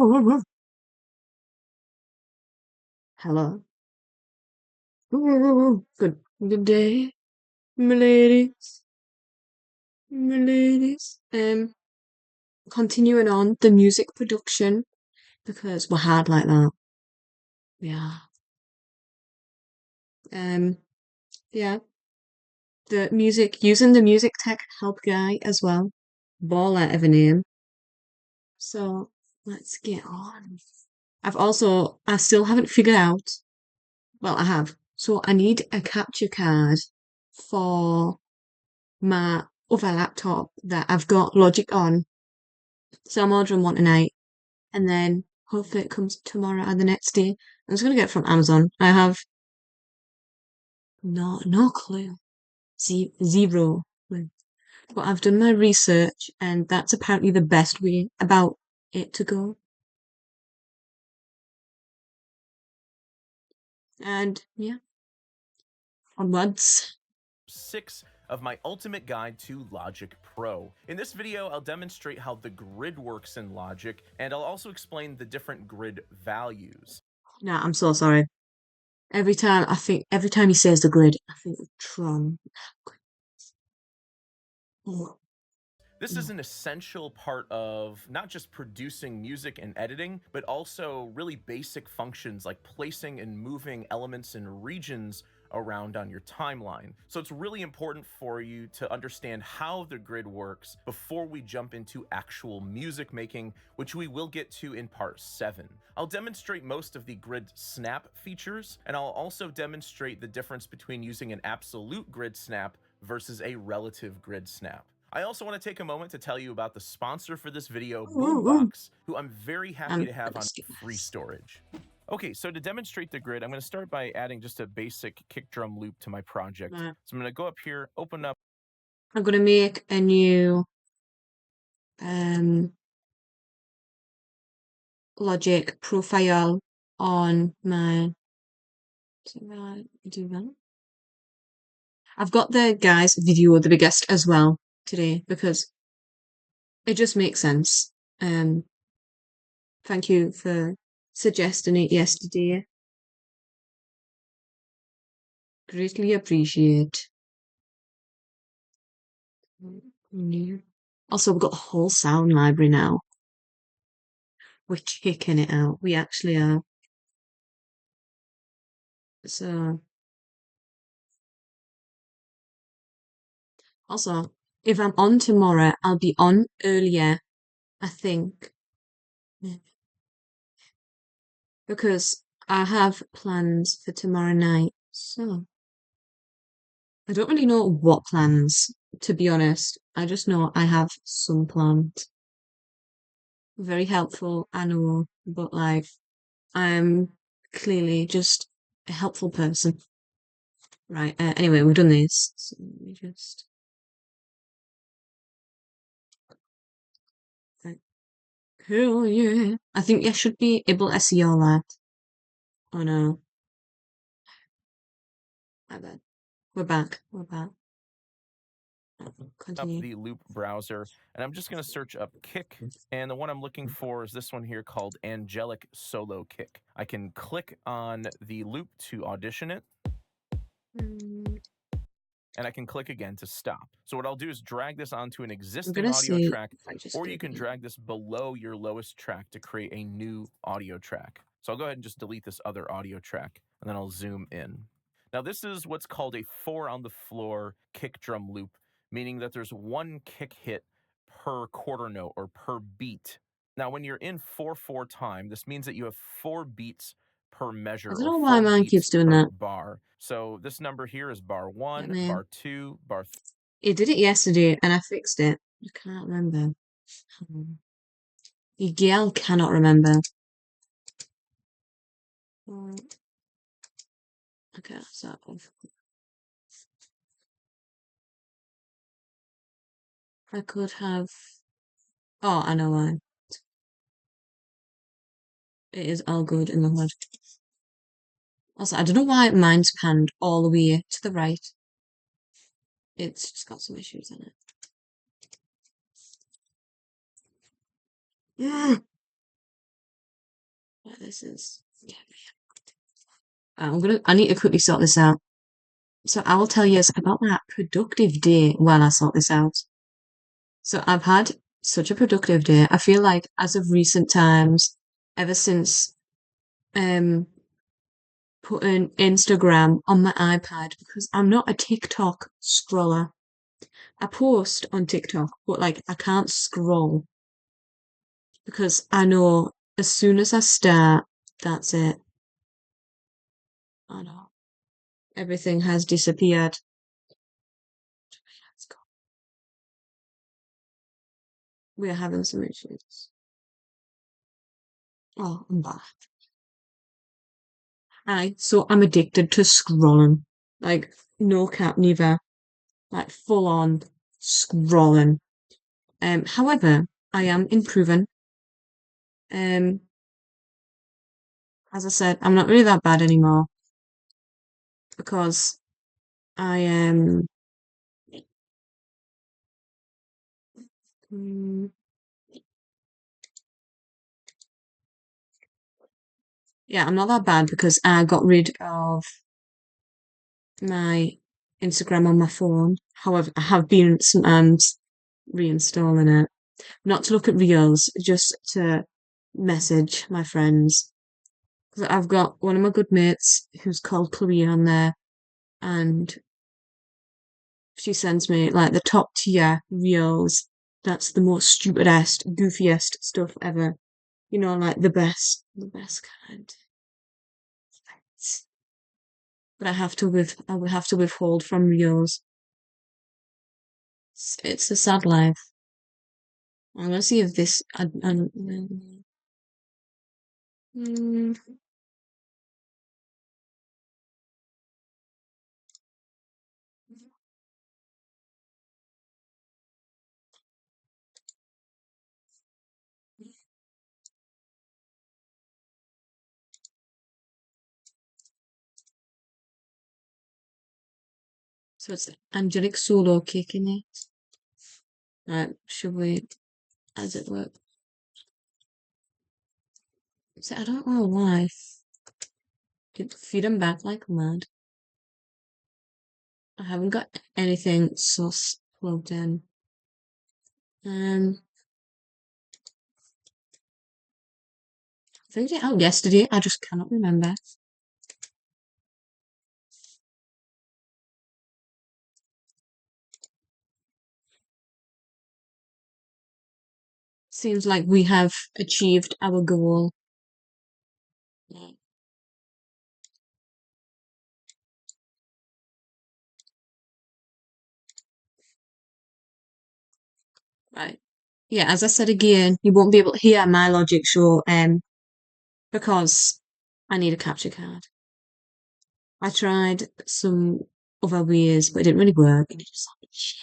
Hello. Good day, my ladies, my ladies. Continuing on the music production because we're hard like that. Yeah. Um, yeah. Using the music tech help guy as well. Baller of a name. So let's get on. I still haven't figured out. Well, I have. So I need a capture card for my other laptop that I've got Logic on. So I'm ordering one tonight, and then hopefully it comes tomorrow or the next day. I'm just gonna get it from Amazon. I have no clue, zero clue. But I've done my research, and that's apparently the best way about it to go. And yeah, onwards. 6 of my ultimate guide to Logic Pro. In this video, I'll demonstrate how the grid works in Logic, and I'll also explain the different grid values. Nah, I'm so sorry. Every time he says the grid, I think of Tron. Oh, This is an essential part of not just producing music and editing, but also really basic functions like placing and moving elements and regions around on your timeline. So it's really important for you to understand how the grid works before we jump into actual music making, which we will get to in part 7. I'll demonstrate most of the grid snap features, and I'll also demonstrate the difference between using an absolute grid snap versus a relative grid snap. I also want to take a moment to tell you about the sponsor for this video, Boombox, who I'm very happy to have on free storage. Okay, so to demonstrate the grid, I'm going to start by adding just a basic kick drum loop to my project. Right. So I'm going to go up here, open up. I'm gonna make a new Logic profile on my. Do that. I've got the guy's video the biggest as well today because it just makes sense. Thank you for suggesting it yesterday. Greatly appreciate. Also, we've got a whole sound library now. We're kicking it out. We actually are. So, also, if I'm on tomorrow, I'll be on earlier, I think, because I have plans for tomorrow night. So, I don't really know what plans, to be honest. I just know I have some plans. Very helpful, I know, but like, I'm clearly just a helpful person. Right, anyway, we've done this. So let me just. Hell yeah. I think I should be able to see all that. Oh no. My bad. We're back. We're back. Up Continue. the loop browser, and I'm just going to search up kick, and the one I'm looking for is this one here called Angelic Solo Kick. I can click on the loop to audition it, and I can click again to stop. So what I'll do is drag this onto an I'm existing gonna audio see track, if I just or do you it can again. drag this below your lowest track to create a new audio track. So I'll go ahead and just delete this other audio track, and then I'll zoom in. Now this is what's called a 4 on the floor kick drum loop, meaning that there's one kick hit per quarter note or per beat. Now when you're in 4/4 time, this means that you have 4 beats per measure I don't or know why 4 mine keeps beats doing per that. bar. So this number here is bar 1, Man. bar 2, bar. He did it yesterday and I fixed it. I can't remember. Miguel cannot remember. Okay, so I could have. Oh, I know why. It is all good in the hood. Also, I don't know why mine's panned all the way to the right. It's just got some issues in it. This is. I need to quickly sort this out. So I will tell you about my productive day while I sort this out. So I've had such a productive day. I feel like as of recent times, ever since um putting Instagram on my iPad, because I'm not a TikTok scroller. I post on TikTok, but like I can't scroll because I know as soon as I start, that's it. I know everything has disappeared. We are having some issues. Oh, I'm back. So I'm addicted to scrolling. Like, no cap, neither. Like, full on scrolling. However, I am improving. Um, as I said, I'm not really that bad anymore because I am. Mm, yeah, I'm not that bad because I got rid of my Instagram on my phone. However, I have been sometimes reinstalling it. Not to look at reels, just to message my friends. Because I've got one of my good mates who's called Chloe on there, and she sends me like the top tier reels. That's the most stupidest, goofiest stuff ever. You know, like the best kind. But I will have to withhold from reels. It's a sad life. I'm gonna see if this. Mm, so it's angelic solo kicking it. Right, should we? As it work? So I don't know why. Feed them back like mad. I haven't got anything sus plugged in. Um, I figured it out yesterday. I just cannot remember. Seems like we have achieved our goal. Right. Yeah, as I said again, you won't be able to hear my logic show because I need a capture card. I tried some other ways, but it didn't really work. And it just sounded shit.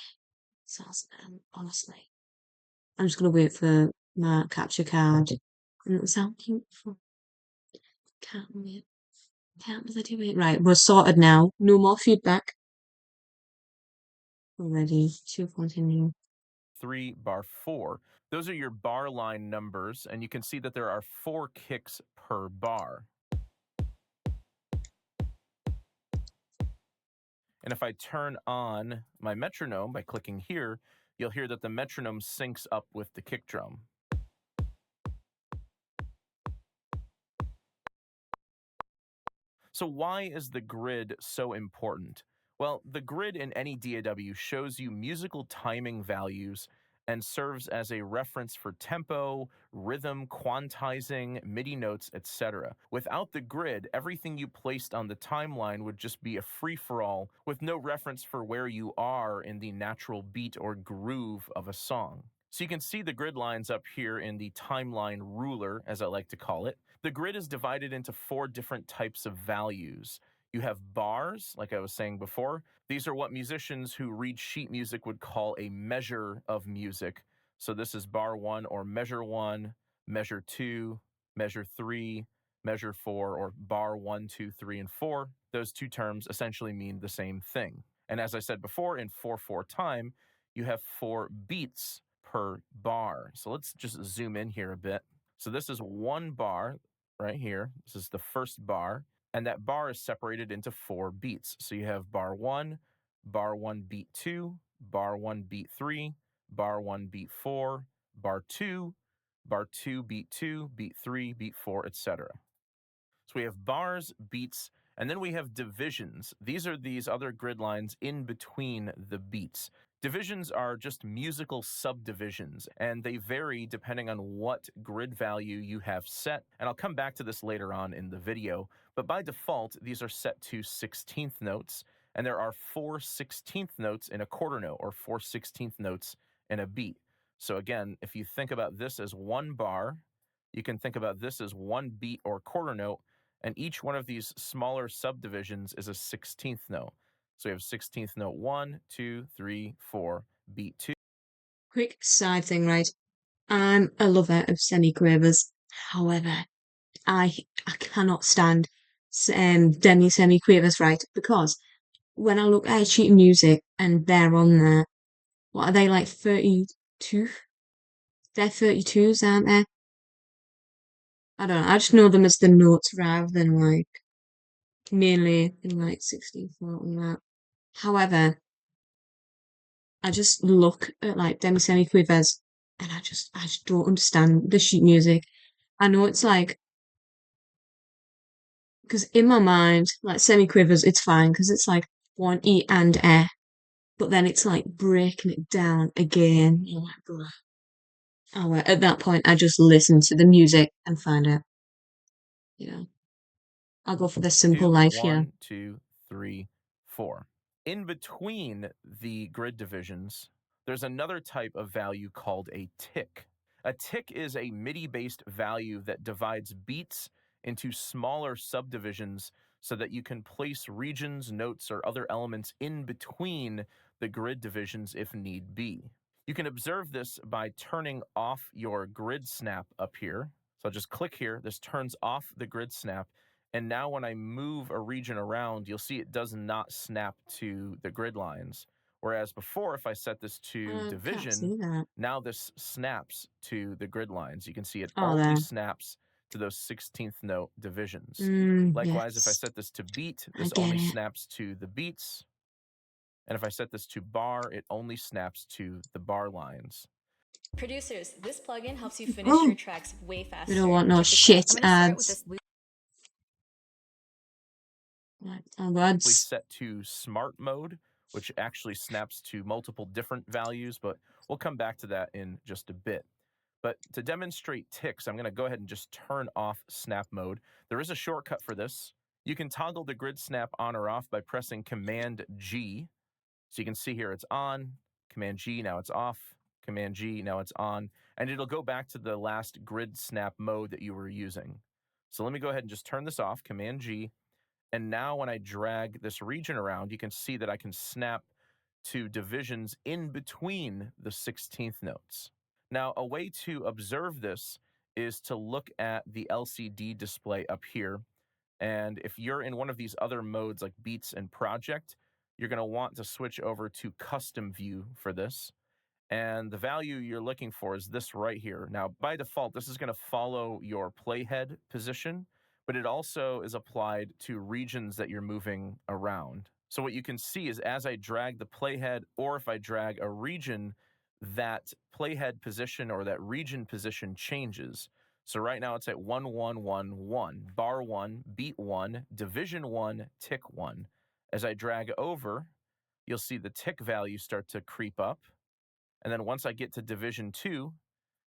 So honestly, I'm just gonna wait for my capture card. And it will sound beautiful. Can't wait. Can't really do it. Right, we're sorted now. No more feedback. We're ready to continue. 3, bar 4. Those are your bar line numbers, and you can see that there are 4 kicks per bar. And if I turn on my metronome by clicking here, you'll hear that the metronome syncs up with the kick drum. So why is the grid so important? Well, the grid in any DAW shows you musical timing values and serves as a reference for tempo, rhythm, quantizing, MIDI notes, etc. Without the grid, everything you placed on the timeline would just be a free-for-all with no reference for where you are in the natural beat or groove of a song. So you can see the grid lines up here in the timeline ruler, as I like to call it. The grid is divided into 4 different types of values. You have bars, like I was saying before. These are what musicians who read sheet music would call a measure of music. So this is bar 1 or measure 1, measure 2, measure 3, measure 4, or bar 1, 2, 3, and 4. Those two terms essentially mean the same thing. And as I said before, in 4/4 time, you have 4 beats per bar. So let's just zoom in here a bit. So this is 1 bar. right here. This is the first bar, and that bar is separated into 4 beats. So you have bar 1, bar 1, beat 2, bar 1, beat 3, bar 1, beat 4, bar 2, bar 2, beat 2, beat 3, beat 4, etc. So we have bars, beats, and then we have divisions. These are these other grid lines in between the beats. Divisions are just musical subdivisions, and they vary depending on what grid value you have set. And I'll come back to this later on in the video, but by default, these are set to 16th notes, and there are 4 16th notes in a quarter note, or 4 16th notes in a beat. So again, if you think about this as one bar, you can think about this as one beat or quarter note, and each one of these smaller subdivisions is a 16th note. So we have 16th note 1, 2, 3, 4, beat 2. Quick side thing, right? I'm a lover of semi-quavers. However, I cannot stand semi-quavers, right? Because when I look at sheet music and they're on there, what are they, like 32? They're 32s, aren't they? I don't know. I just know them as the notes rather than like mainly in like 64 and that. However, I just look at like semi-quavers and I just don't understand the sheet music. I know it's like, because in my mind, like semi-quavers, it's fine because it's like one E and E, but then it's like breaking it down again. You're like, "Ugh." Oh, well, at that point, I just listen to the music and find out, you know, I'll go for the simple life here. 1, 2, 3, 4. In between the grid divisions, there's another type of value called a tick. A tick is a MIDI-based value that divides beats into smaller subdivisions so that you can place regions, notes, or other elements in between the grid divisions if need be. You can observe this by turning off your grid snap up here. So I'll just click here. This turns off the grid snap. And now when I move a region around, you'll see it does not snap to the grid lines. Whereas before, if I set this to Can't division, see that. now this snaps to the grid lines. You can see it Oh, only there. snaps to those 16th note divisions. Likewise, if I Yes, set this to beat, I this get only it. snaps to the beats. And if I set this to bar, it only snaps to the bar lines. Producers, this plugin helps you finish your Oh, tracks way we faster. don't want no Check this out. shit I'm going to start with ads. this loop. Right, onwards. Set to smart mode, which actually snaps to multiple different values, but we'll come back to that in just a bit. But to demonstrate ticks, I'm going to go ahead and just turn off snap mode. There is a shortcut for this. You can toggle the grid snap on or off by pressing Command G. So you can see here it's on, Command G, now it's off, Command G, now it's on, and it'll go back to the last grid snap mode that you were using. So let me go ahead and just turn this off, Command G, and now when I drag this region around, you can see that I can snap to divisions in between the 16th notes. Now, a way to observe this is to look at the LCD display up here. And if you're in one of these other modes like Beats and Project, you're going to want to switch over to Custom View for this. And the value you're looking for is this right here. Now, by default, this is going to follow your playhead position, but it also is applied to regions that you're moving around. So what you can see is as I drag the playhead, or if I drag a region, that playhead position or that region position changes. So right now it's at 1, 1, 1, 1, bar 1, beat 1, division 1, tick 1. As I drag over, you'll see the tick value start to creep up. And then once I get to division 2,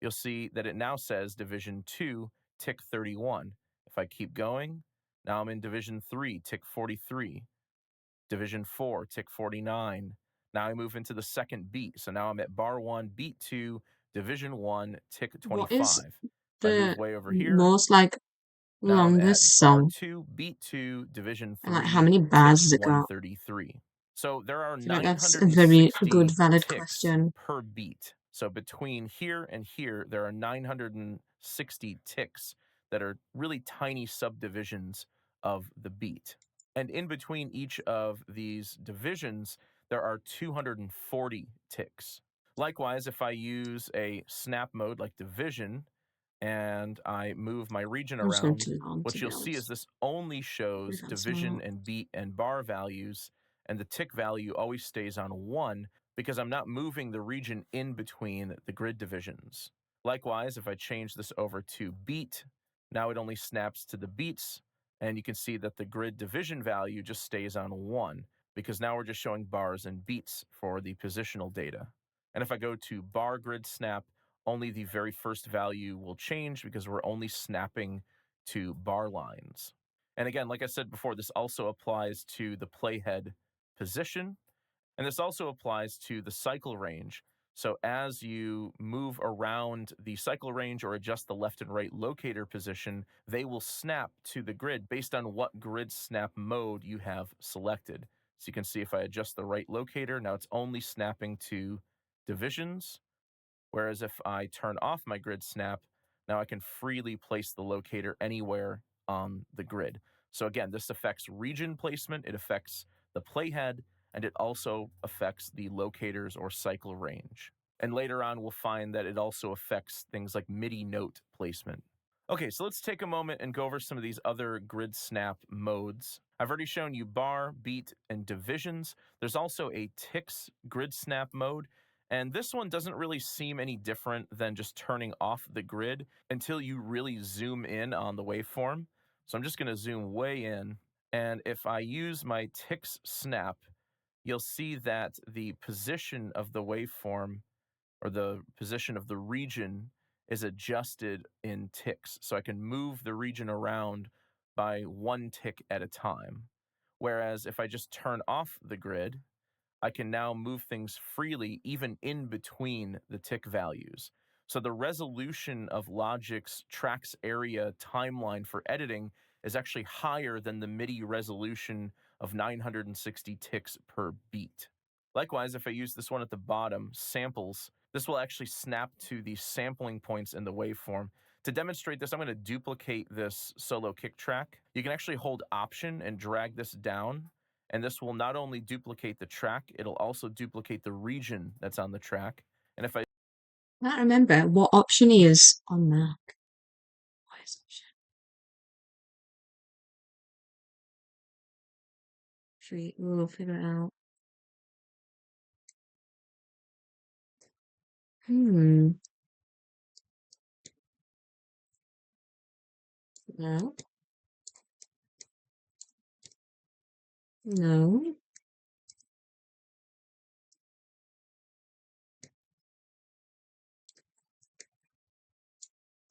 you'll see that it now says division 2, tick 31. If I keep going, now I'm in division 3, tick 43. Division 4, tick 49. Now I move into the second beat. So now I'm at bar 1, beat 2, division 1, tick What is 25. If I move the way over here, most like now I'm at longest bar song? 2, beat 2, division And like how 3, many tick bars has it got? 133. So there are I feel like that's a very good, 960 valid ticks question. per beat. So between here and here, there are 960 ticks that are really tiny subdivisions of the beat. And in between each of these divisions, there are 240 ticks. Likewise, if I use a snap mode like division, and I move my region I'm just going around, too long, what to be you'll see is honest. this only shows Pretty division smart. and beat and bar values, and the tick value always stays on 1 because I'm not moving the region in between the grid divisions. Likewise, if I change this over to beat, now it only snaps to the beats, and you can see that the grid division value just stays on 1 because now we're just showing bars and beats for the positional data. And if I go to bar grid snap, only the very first value will change because we're only snapping to bar lines. And again, like I said before, this also applies to the playhead position, and this also applies to the cycle range. So as you move around the cycle range or adjust the left and right locator position, they will snap to the grid based on what grid snap mode you have selected. So you can see if I adjust the right locator, now it's only snapping to divisions. Whereas if I turn off my grid snap, now I can freely place the locator anywhere on the grid. So again, this affects region placement, it affects the playhead, and it also affects the locators or cycle range. And later on, we'll find that it also affects things like MIDI note placement. Okay, so let's take a moment and go over some of these other grid snap modes. I've already shown you bar, beat, and divisions. There's also a ticks grid snap mode, and this one doesn't really seem any different than just turning off the grid until you really zoom in on the waveform. So I'm just going to zoom way in, and if I use my ticks snap, you'll see that the position of the waveform or the position of the region is adjusted in ticks. So I can move the region around by 1 tick at a time. Whereas if I just turn off the grid, I can now move things freely even in between the tick values. So the resolution of Logic's tracks area timeline for editing is actually higher than the MIDI resolution of 960 ticks per beat. Likewise, if I use this one at the bottom, samples, this will actually snap to the sampling points in the waveform. To demonstrate this, I'm going to duplicate this solo kick track. You can actually hold Option and drag this down, and this will not only duplicate the track, it'll also duplicate the region that's on the track. And if I I can't remember what option is on Mac. What is option? We'll figure it out. Hmm. No. No.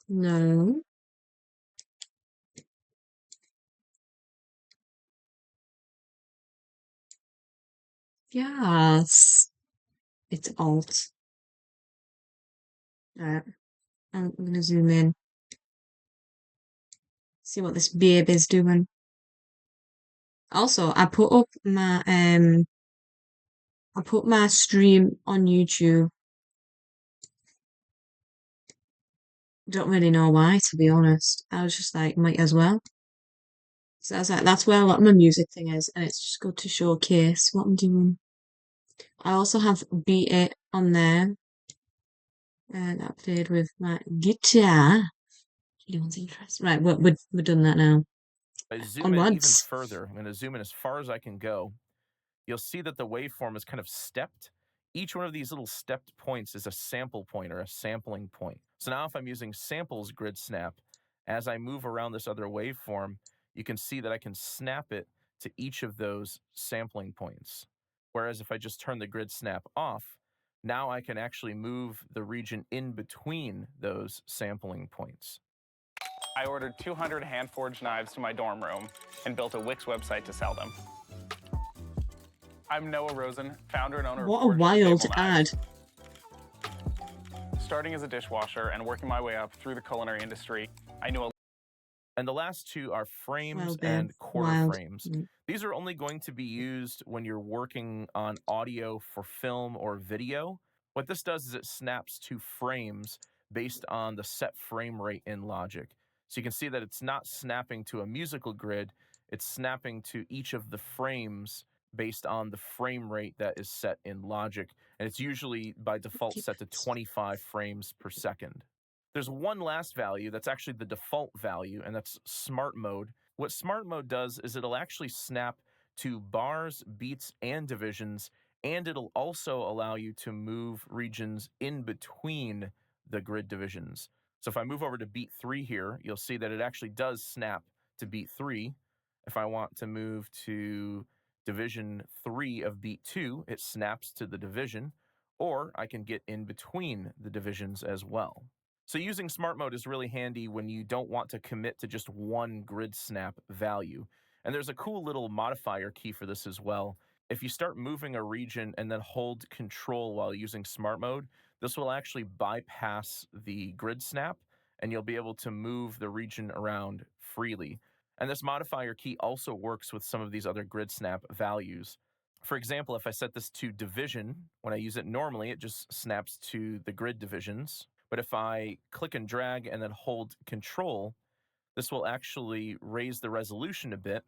No. Yes. It's Alt. Alright. I'm gonna zoom in. See what this babe is doing. Also, I put my stream on YouTube. Don't really know why, to be honest. I was just like, might as well. So I was like, that's where a lot of my music thing is, and it's just good to showcase what I'm doing. I also have Beat It on there, and I played with my guitar. Anyone's interested? Right, we're done that now. zoom in even Onwards. further, I'm going to zoom in as far as I can go. You'll see that the waveform is kind of stepped. Each one of these little stepped points is a sample point or a sampling point. So now if I'm using samples grid snap, as I move around this other waveform, you can see that I can snap it to each of those sampling points. Whereas if I just turn the grid snap off, now I can actually move the region in between those sampling points. I ordered 200 hand-forged knives to my dorm room and built a Wix website to sell them. I'm Noah Rosen, founder and owner of What a Forged wild Table ad. Knives. Starting as a dishwasher and working my way up through the culinary industry, I knew a And the last two are frames Well, they're and quarter wild. frames. These are only going to be used when you're working on audio for film or video. What this does is it snaps to frames based on the set frame rate in Logic. So you can see that it's not snapping to a musical grid, it's snapping to each of the frames based on the frame rate that is set in Logic. And it's usually by default set to 25 frames per second. There's one last value that's actually the default value, and that's smart mode. What smart mode does is it'll actually snap to bars, beats, and divisions, and it'll also allow you to move regions in between the grid divisions. So if I move over to beat 3 here, you'll see that it actually does snap to beat 3. If I want to move to division 3 of beat 2, it snaps to the division, or I can get in between the divisions as well. So using smart mode is really handy when you don't want to commit to just one grid snap value. And there's a cool little modifier key for this as well. If you start moving a region and then hold control while using smart mode, this will actually bypass the grid snap and you'll be able to move the region around freely. And this modifier key also works with some of these other grid snap values. For example, if I set this to division, when I use it normally, it just snaps to the grid divisions. But if I click and drag and then hold control, this will actually raise the resolution a bit.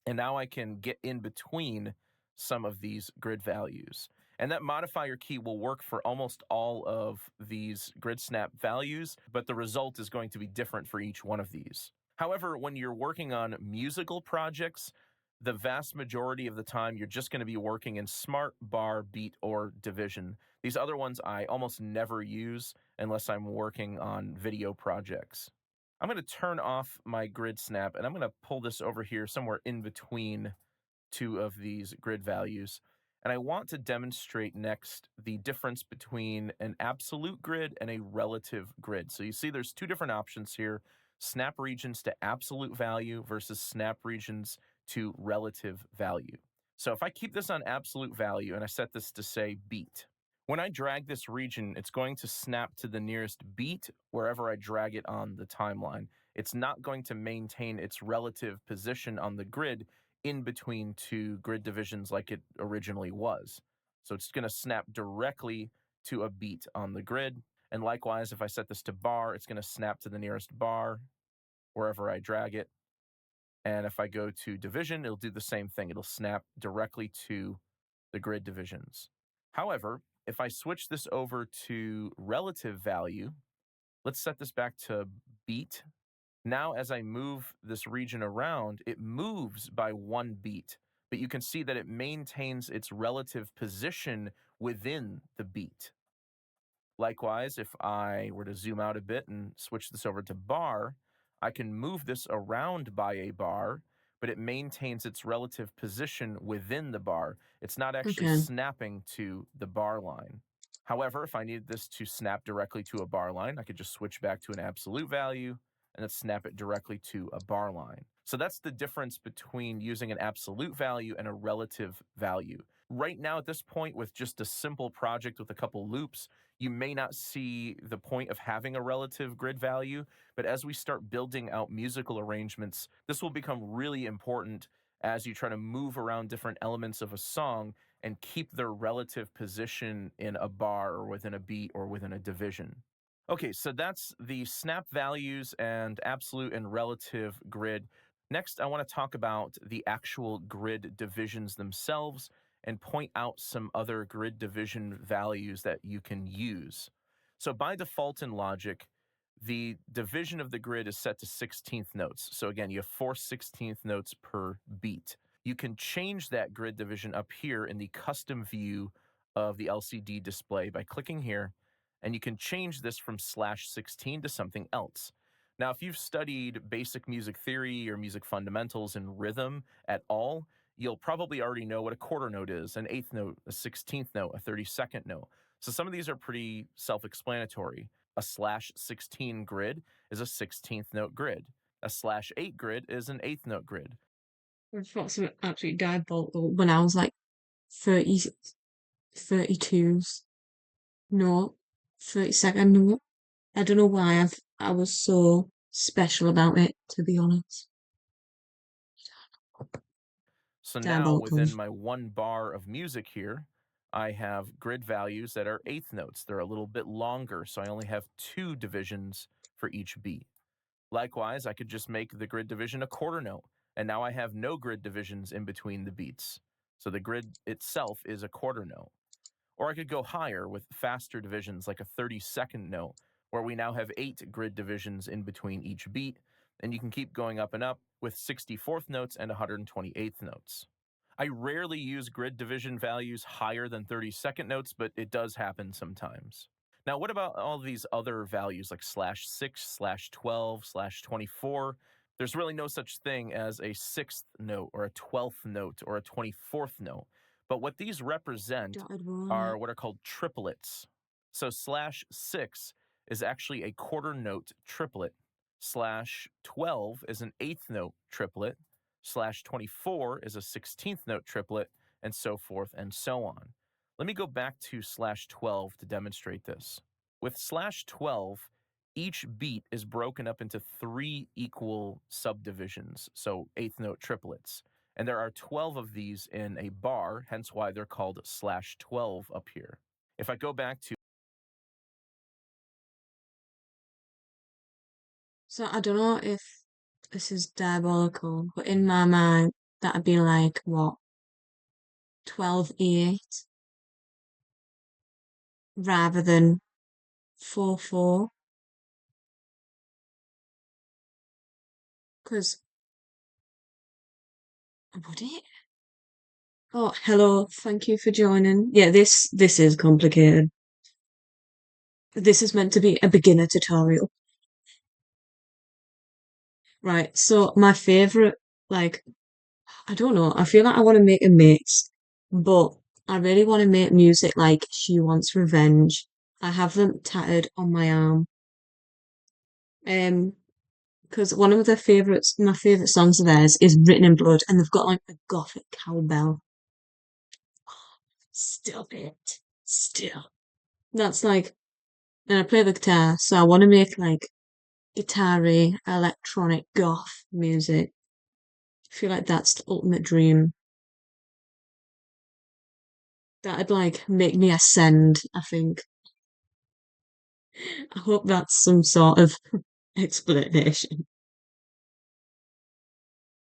And now I can get in between some of these grid values. And that modifier key will work for almost all of these grid snap values, but the result is going to be different for each one of these. However, when you're working on musical projects, the vast majority of the time you're just going to be working in smart, bar, beat, or division. These other ones I almost never use unless I'm working on video projects. I'm going to turn off my grid snap and I'm going to pull this over here somewhere in between two of these grid values. And I want to demonstrate next the difference between an absolute grid and a relative grid. So you see there's two different options here: snap regions to absolute value versus snap regions to relative value. So if I keep this on absolute value and I set this to say beat, when I drag this region, it's going to snap to the nearest beat wherever I drag it on the timeline. It's not going to maintain its relative position on the grid in between two grid divisions like it originally was. So it's going to snap directly to a beat on the grid. And likewise, if I set this to bar, it's going to snap to the nearest bar wherever I drag it. And if I go to division, it'll do the same thing. It'll snap directly to the grid divisions. However, if I switch this over to relative value, let's set this back to beat. Now, as I move this region around, it moves by 1 beat, but you can see that it maintains its relative position within the beat. Likewise, if I were to zoom out a bit and switch this over to bar, I can move this around by a bar, but it maintains its relative position within the bar. It's not actually snapping to the bar line. However, if I needed this to snap directly to a bar line, I could just switch back to an absolute value and then snap it directly to a bar line. So that's the difference between using an absolute value and a relative value. Right now, at this point, with just a simple project with a couple loops, you may not see the point of having a relative grid value, but as we start building out musical arrangements, this will become really important as you try to move around different elements of a song and keep their relative position in a bar or within a beat or within a division. Okay, so that's the snap values and absolute and relative grid. Next, I want to talk about the actual grid divisions themselves and point out some other grid division values that you can use. So by default in Logic, the division of the grid is set to 16th notes. So again, you have 4 16th notes per beat. You can change that grid division up here in the custom view of the LCD display by clicking here, and you can change this from /16 to something else. Now, if you've studied basic music theory or music fundamentals and rhythm at all, you'll probably already know what a quarter note is, an 8th note, a 16th note, a 32nd note. So some of these are pretty self-explanatory. A /16 grid is a 16th note grid. A /8 grid is an 8th note grid. I thought something absolutely diabolical when I was like 30, 32s. No, 32nd note. I don't know why I was so special about it, to be honest. So now within my 1 bar of music here, I have grid values that are 8th notes. They're a little bit longer, so I only have 2 divisions for each beat. Likewise, I could just make the grid division a quarter note, and now I have no grid divisions in between the beats. So the grid itself is a quarter note. Or I could go higher with faster divisions like a 32nd note, where we now have 8 grid divisions in between each beat, and you can keep going up and up with 64th notes and 128th notes. I rarely use grid division values higher than 32nd notes, but it does happen sometimes. Now, what about all these other values like /6, /12, /24? There's really no such thing as a 6th note or a 12th note or a 24th note. But what these represent are what are called triplets. So /6 is actually a quarter note triplet. /12 is an 8th note triplet. /24 is a 16th note triplet, and so forth and so on. Let me go back to /12 to demonstrate this. With /12, each beat is broken up into 3 equal subdivisions, so 8th note triplets. And there are 12 of these in a bar, hence why they're called /12 up here. If I go back to... So I don't know if this is diabolical, but in my mind, that'd be like, what, 12/8 rather than 4/4? Because, would it? Oh, hello, thank you for joining. Yeah, this is complicated. This is meant to be a beginner tutorial. Right, so my favourite, like, I don't know, I feel like I want to make a mix, but I really want to make music like She Wants Revenge. I have them tatted on my arm. Because one of my favourite songs of theirs is Written in Blood, and they've got like a gothic cowbell. Stop it. Still. That's like, and I play the guitar, so I want to make like guitar-y, electronic goth music. I feel like that's the ultimate dream. That'd like make me ascend, I think. I hope that's some sort of explanation.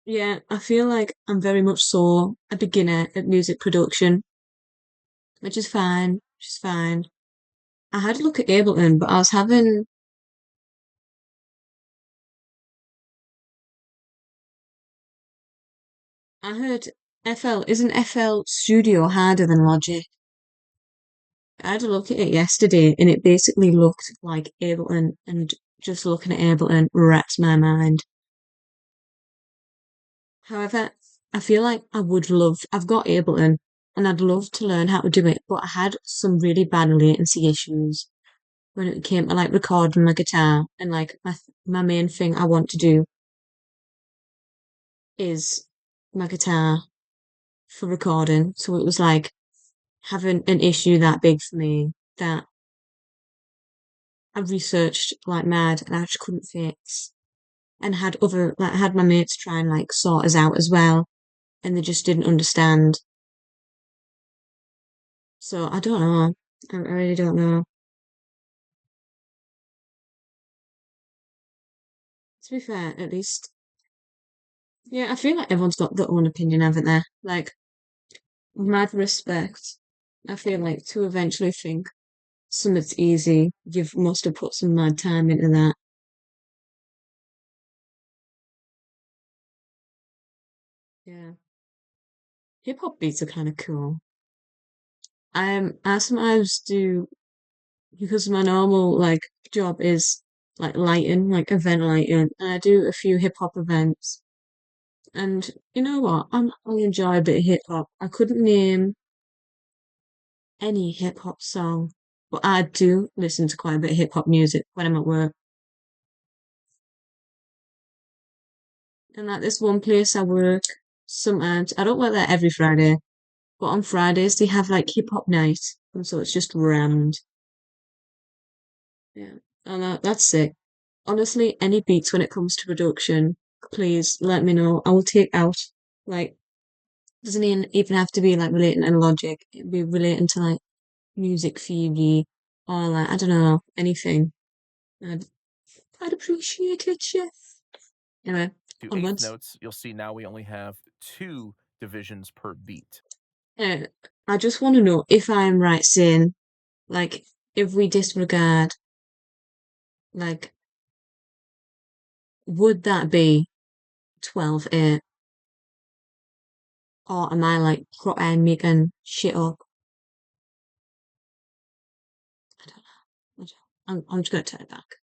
Yeah, I feel like I'm very much so a beginner at music production, which is fine, which is fine. I had a look at Ableton, but I heard isn't FL Studio harder than Logic? I had a look at it yesterday and it basically looked like Ableton, and just looking at Ableton wrecked my mind. However, I feel like I've got Ableton and I'd love to learn how to do it, but I had some really bad latency issues when it came to like recording my guitar, and like my main thing I want to do is my guitar for recording. So it was like having an issue that big for me that I researched like mad and I just couldn't fix. And had my mates try and like sort us out as well, and they just didn't understand. So I don't know. I really don't know. To be fair, at least, yeah, I feel like everyone's got their own opinion, haven't they? Like, mad respect. I feel like to eventually think something's easy, you must have put some mad time into that. Yeah. Hip hop beats are kind of cool. I sometimes do, because my normal like job is like lighting, like event lighting, and I do a few hip hop events. And you know what? I enjoy a bit of hip hop. I couldn't name any hip hop song, but I do listen to quite a bit of hip hop music when I'm at work. And like this one place I work, sometimes I don't work there every Friday, but on Fridays they have like hip hop night, and so it's just rammed. Yeah, and that's sick. Honestly, any beats when it comes to production, please let me know. I will take out like doesn't even have to be like relating to Logic. It'd be relating to like music theory or like I don't know anything. I'd I'd appreciate it, chef. Anyway, to 8th onwards. notes, you'll see now we only have 2 divisions per beat. I just want to know if I'm right saying, like, if we disregard Like, would that be 12/8? Or am I like making shit up? I don't know. I'm just gonna turn it back.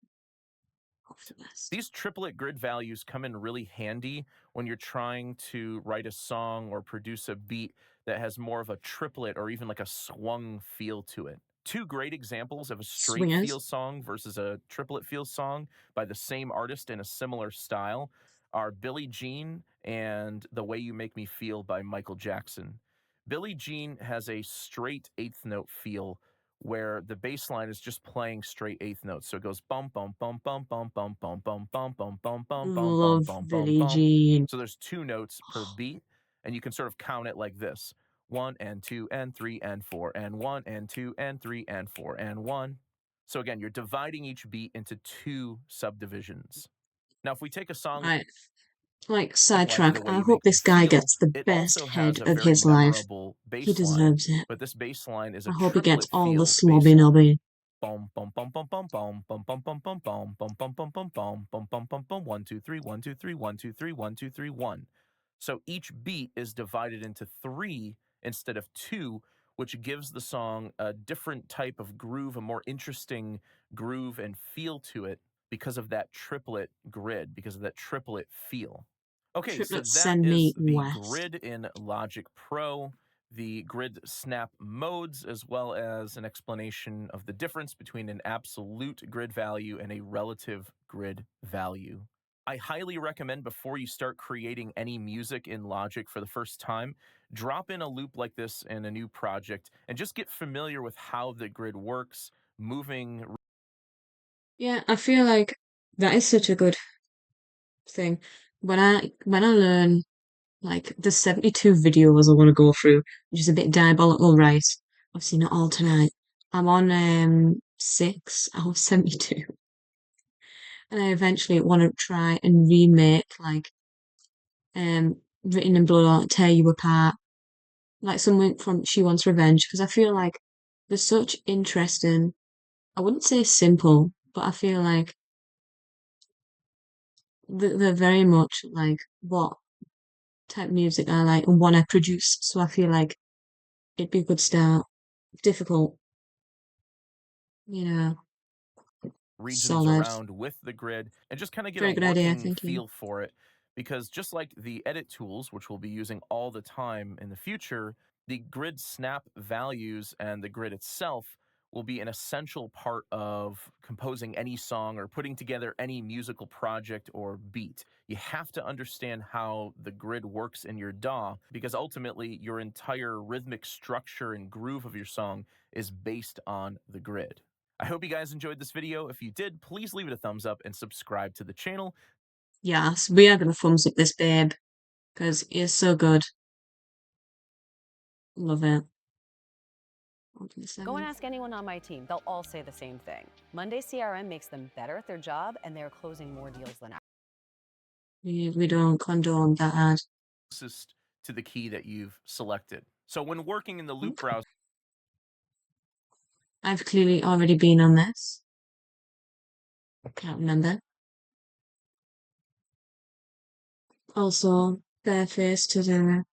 Hope for the best. These triplet grid values come in really handy when you're trying to write a song or produce a beat that has more of a triplet or even like a swung feel to it. Two great examples of a straight feel Swingers. song versus a triplet feel song by the same artist in a similar style are Billie Jean and The Way You Make Me Feel by Michael Jackson. Billie Jean has a straight eighth note feel where the bass line is just playing straight eighth notes. So it goes bum bum bum bum bum bum bum bum bum bum bum bum bum bum Love bum bum Billie bum. Jean. So there's 2 notes per beat, and you can sort of count it like this: 1 and 2 and 3 and 4 and 1 and 2 and 3 and 4 and 1. So again, you're dividing each beat into 2 subdivisions. Now, if we take a song Right. Like, like sidetrack. The Way I You hope Make Me this guy Feel, gets the it best also has head a of very his life. memorable He bass line, deserves it. but this bass line is a I hope he gets triplet all the feel bass slobby line. nobby. Bum bum bum bum bum bum bum bum bum bum bum bum bum bum bum bum bum bum bum bum 1 2 3 1 2 3 1 2 3 1 2 3 1. So each beat is divided into 3 instead of 2, which gives the song a different type of groove, a more interesting groove and feel to it because of that triplet grid, because of that triplet feel. Okay, so Triplets that send me is the west. grid in Logic Pro, the grid snap modes, as well as an explanation of the difference between an absolute grid value and a relative grid value. I highly recommend before you start creating any music in Logic for the first time, drop in a loop like this in a new project and just get familiar with how the grid works, moving. Yeah, I feel like that is such a good thing. When I learn like the 72 videos I want to go through, which is a bit diabolical, right? I've seen it all tonight. I'm on 6 out of 72. And I eventually want to try and remake like Written in Blood or Tear You Apart, like something from She Wants Revenge, because I feel like there's such interesting, I wouldn't say simple, but I feel like they're very much like what type of music I like and want to produce. So I feel like it'd be a good start. Difficult, you know, Regions solid. around with the grid and just kind of get a Very good idea, working thank you. feel for it. Because just like the edit tools, which we'll be using all the time in the future, the grid snap values and the grid itself will be an essential part of composing any song or putting together any musical project or beat. You have to understand how the grid works in your DAW because ultimately your entire rhythmic structure and groove of your song is based on the grid. I hope you guys enjoyed this video. If you did, please leave it a thumbs up and subscribe to the channel. Yes, we are gonna thumbs up this babe because it's so good. Love it. Go and ask anyone on my team. They'll all say the same thing. Monday CRM makes them better at their job, and they're closing more deals than ever. We don't condone that ad. Closest to the key that you've selected. So when working in the loop Okay. browser, I've clearly already been on this. Can't remember. Also, bareface to the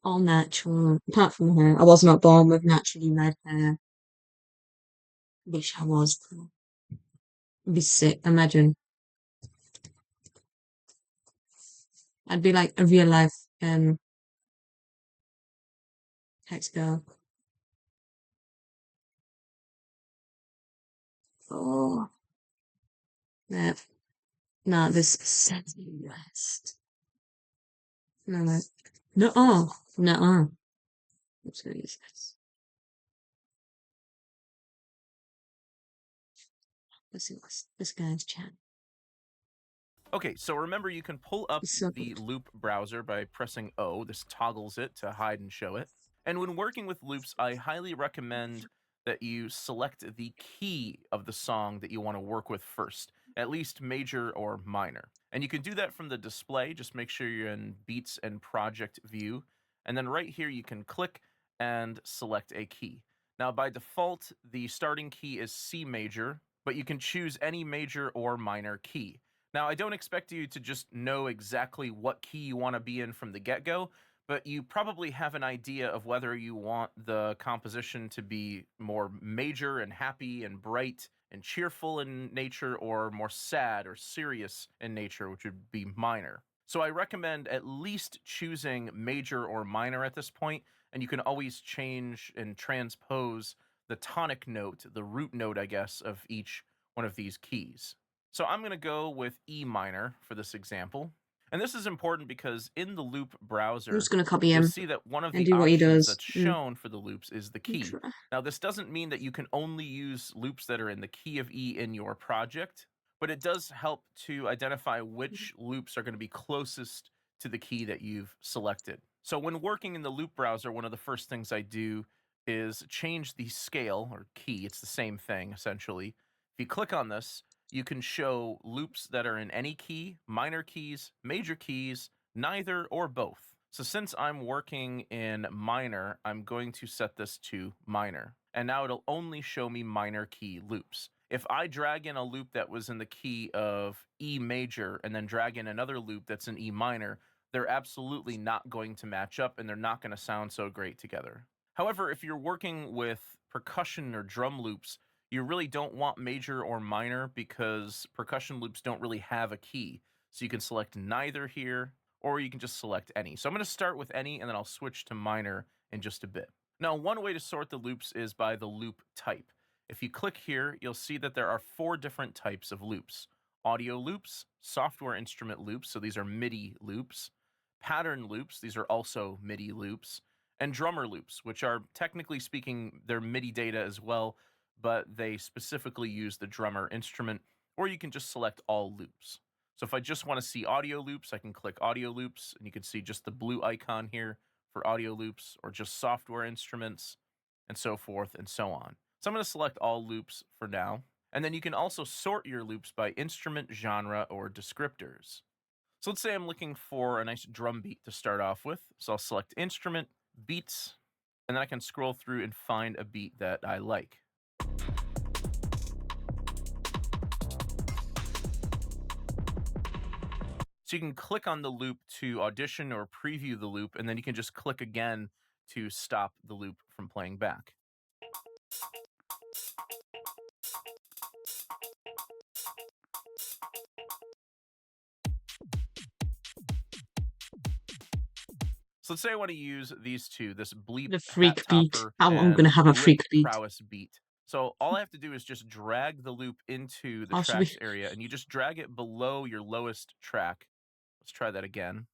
all natural. Apart from her, I was not born with naturally red hair. Wish I was. I'd be sick. Imagine. I'd be like a real life hex girl. Oh, yeah. No, this Sensi West. No, no. No, oh, no. Let's go use this. Let's see what's this guy's chat. okay, so remember you can pull up It's so the good. loop browser by pressing O. This toggles it to hide and show it. And when working with loops, I highly recommend that you select the key of the song that you want to work with first, at least major or minor. And you can do that from the display. Just make sure you're in Beats and Project view. And then right here, you can click and select a key. Now, by default, the starting key is C major, but you can choose any major or minor key. Now, I don't expect you to just know exactly what key you want to be in from the get-go, but you probably have an idea of whether you want the composition to be more major and happy and bright and cheerful in nature, or more sad or serious in nature, which would be minor. So I recommend at least choosing major or minor at this point, and you can always change and transpose the tonic note, the root note, I guess, of each one of these keys. So I'm going to go with E minor for this example. And this is important because in the loop I'm browser, just going to copy you'll him see that one of and the do what he options does. that's shown for the loops is the key. Try. Now, this doesn't mean that you can only use loops that are in the key of E in your project, but it does help to identify which loops are going to be closest to the key that you've selected. So when working in the loop browser, one of the first things I do is change the scale or key. It's the same thing, essentially. If you click on this, you can show loops that are in any key, minor keys, major keys, neither, or both. So since I'm working in minor, I'm going to set this to minor. And now it'll only show me minor key loops. If I drag in a loop that was in the key of E major and then drag in another loop that's in E minor, they're absolutely not going to match up and they're not going to sound so great together. However, if you're working with percussion or drum loops, you really don't want major or minor because percussion loops don't really have a key. So you can select neither here, or you can just select any. So I'm going to start with any, and then I'll switch to minor in just a bit. Now, one way to sort the loops is by the loop type. If you click here, you'll see that there are 4 different types of loops. Audio loops, software instrument loops, so these are MIDI loops, pattern loops, these are also MIDI loops, and drummer loops, which are technically speaking, they're MIDI data as well, but they specifically use the drummer instrument, or you can just select all loops. So if I just want to see audio loops, I can click audio loops, and you can see just the blue icon here for audio loops, or just software instruments, and so forth and so on. So I'm going to select all loops for now. And then you can also sort your loops by instrument, genre, or descriptors. So let's say I'm looking for a nice drum beat to start off with. So I'll select instrument, beats, and then I can scroll through and find a beat that I like. So you can click on the loop to audition or preview the loop, and then you can just click again to stop the loop from playing back. So let's say I want to use these two, this bleep The hat freak beat. topper I'm going to and have a whip freak beat. prowess beat. So all I have to do is just drag the loop into the Ashby. tracks area, and you just drag it below your lowest track. Let's try that again.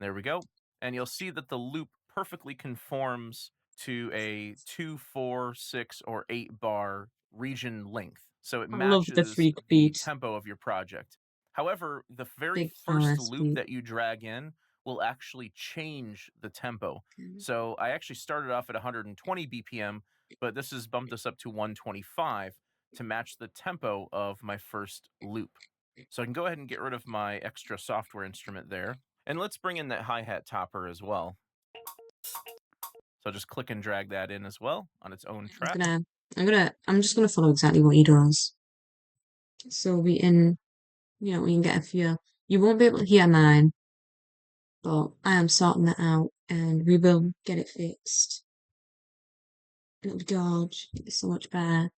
There we go. And you'll see that the loop perfectly conforms to a 2, 4, 6, or 8 bar region length. So it I love the matches freak the beat. tempo of your project. However, the very Big first prowess loop beat. that you drag in will actually change the tempo. So I actually started off at 120 BPM, but this has bumped us up to 125 to match the tempo of my first loop. So I can go ahead and get rid of my extra software instrument there. And let's bring in that hi-hat topper as well. So I'll just click and drag that in as well on its own track. I'm just gonna follow exactly what he does. So we can get a feel. You won't be able to hear mine, but I am sorting that out, and we will get it fixed. It'll be gorge. It'll be so much better.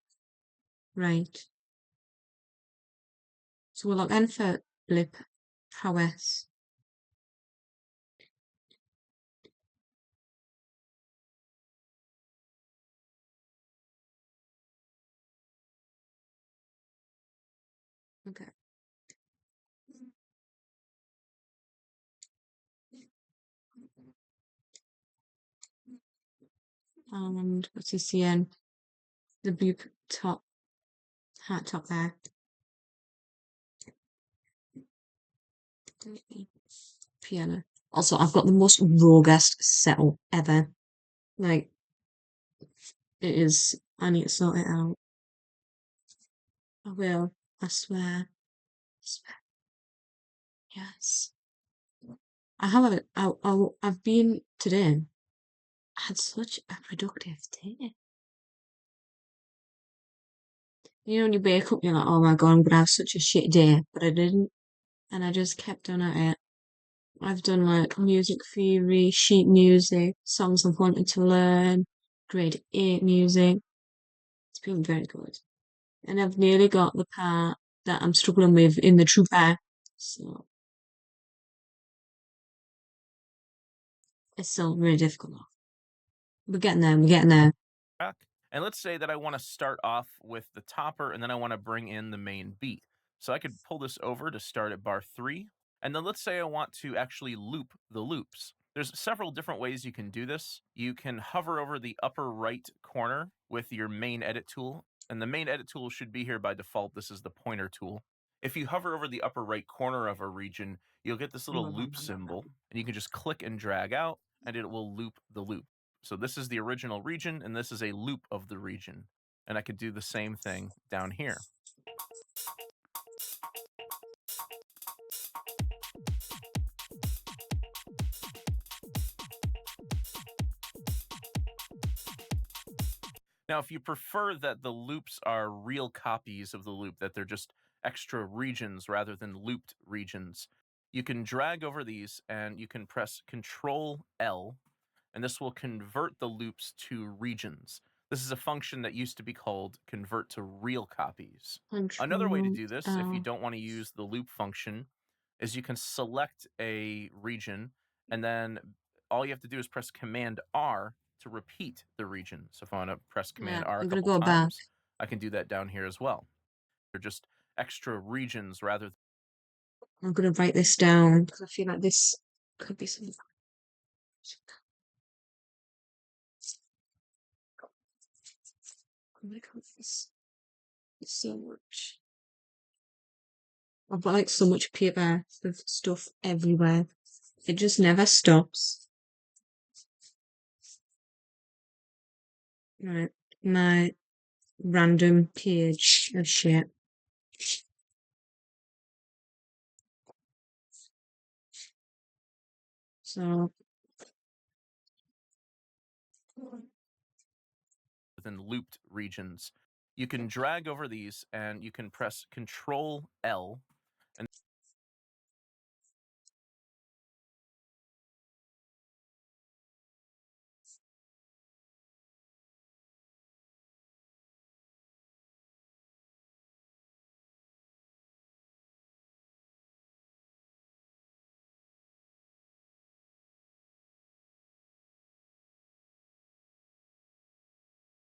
Right. So we'll log in for blip prowess. Okay. And what's he seeing? The blue top hat top there. Piano. Also, I've got the most roguest setup ever. Like, it is. I need to sort it out. I will. I swear. I swear. Yes. I've been today. I had such a productive day. You know, when you wake up, you're like, oh my god, I'm gonna have such a shit day, but I didn't, and I just kept on at it. I've done like music theory, sheet music, songs I've wanted to learn, grade 8 music. It's been very good. And I've nearly got the part that I'm struggling with in the tuba. So it's still really difficult. We're getting there, we're getting there. And let's say that I want to start off with the topper and then I want to bring in the main beat. So I could pull this over to start at bar 3. And then let's say I want to actually loop the loops. There's several different ways you can do this. You can hover over the upper right corner with your main edit tool. And the main edit tool should be here by default. This is the pointer tool. If you hover over the upper right corner of a region, you'll get this little loop symbol. And you can just click and drag out and it will loop the loop. So this is the original region, and this is a loop of the region. And I could do the same thing down here. Now, if you prefer that the loops are real copies of the loop, that they're just extra regions rather than looped regions, you can drag over these and you can press Control L, and this will convert the loops to regions. This is a function that used to be called convert to real copies. Another way to do this, if you don't want to use the loop function, is you can select a region, and then all you have to do is press Command R to repeat the region. So if I want to press Command R a I'm gonna couple go back. times, I can do that down here as well. They're just extra regions rather than I'm gonna write this down because I feel like this could be something. Oh my god, this is so much. I've got like so much paper with stuff everywhere. It just never stops. Right, my random page of shit. So than looped regions. You can drag over these and you can press Control L,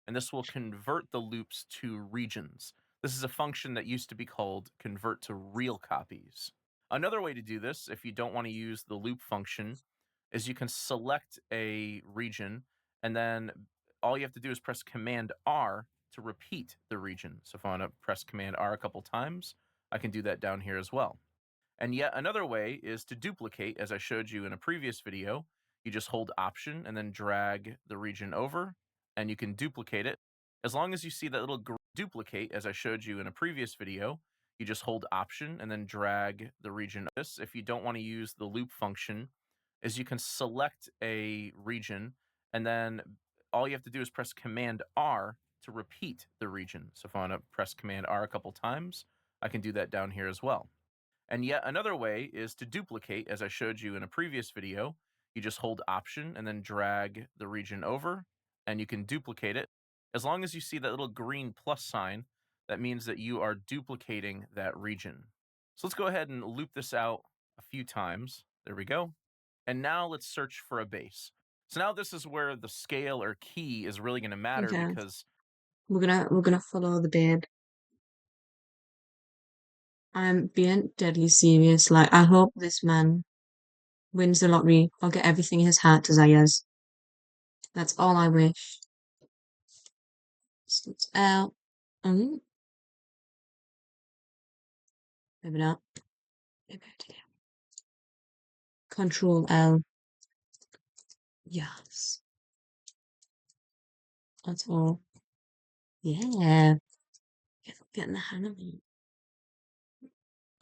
and this will convert the loops to regions. This is a function that used to be called convert to real copies. Another way to do this, if you don't want to use the loop function, is you can select a region, and then all you have to do is press Command R to repeat the region. So if I want to press Command R a couple times, I can do that down here as well. And yet another way is to duplicate, as I showed you in a previous video. You just hold Option and then drag the region over, and you can duplicate it. As long as you see that little duplicate, as I showed you in a previous video, you just hold Option and then drag the region. This, if you don't want to use the loop function, is you can select a region, and then all you have to do is press Command R to repeat the region. So if I want to press Command R a couple times, I can do that down here as well. And yet another way is to duplicate, as I showed you in a previous video. You just hold Option and then drag the region over, and you can duplicate it. As long as you see that little green plus sign, that means that you are duplicating that region. So let's go ahead and loop this out a few times. There we go. And now let's search for a bass. So now this is where the scale or key is really going to matter, okay, because we're gonna follow the band. I'm being deadly serious. Like, I hope this man wins the lottery or get everything his heart desires. That's all I wish. So it's L. Maybe not. Maybe I did it. Control L. Yes. That's all. Yeah. Getting the hang of it.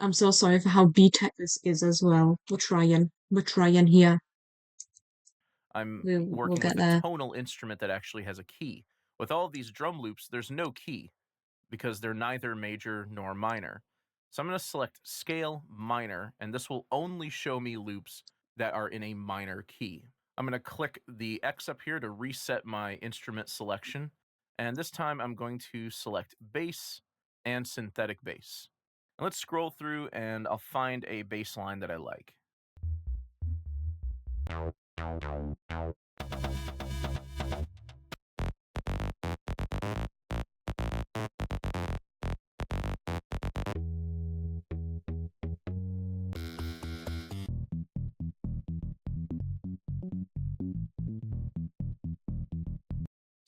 I'm so sorry for how B-Tech this is as well. We're trying. We're trying here. I'm We'll working get with there. a tonal instrument that actually has a key. With all of these drum loops, there's no key. because they're neither major nor minor. So I'm going to select scale minor, and this will only show me loops that are in a minor key. I'm going to click the X up here to reset my instrument selection. And this time I'm going to select bass and synthetic bass. And let's scroll through and I'll find a bass line that I like.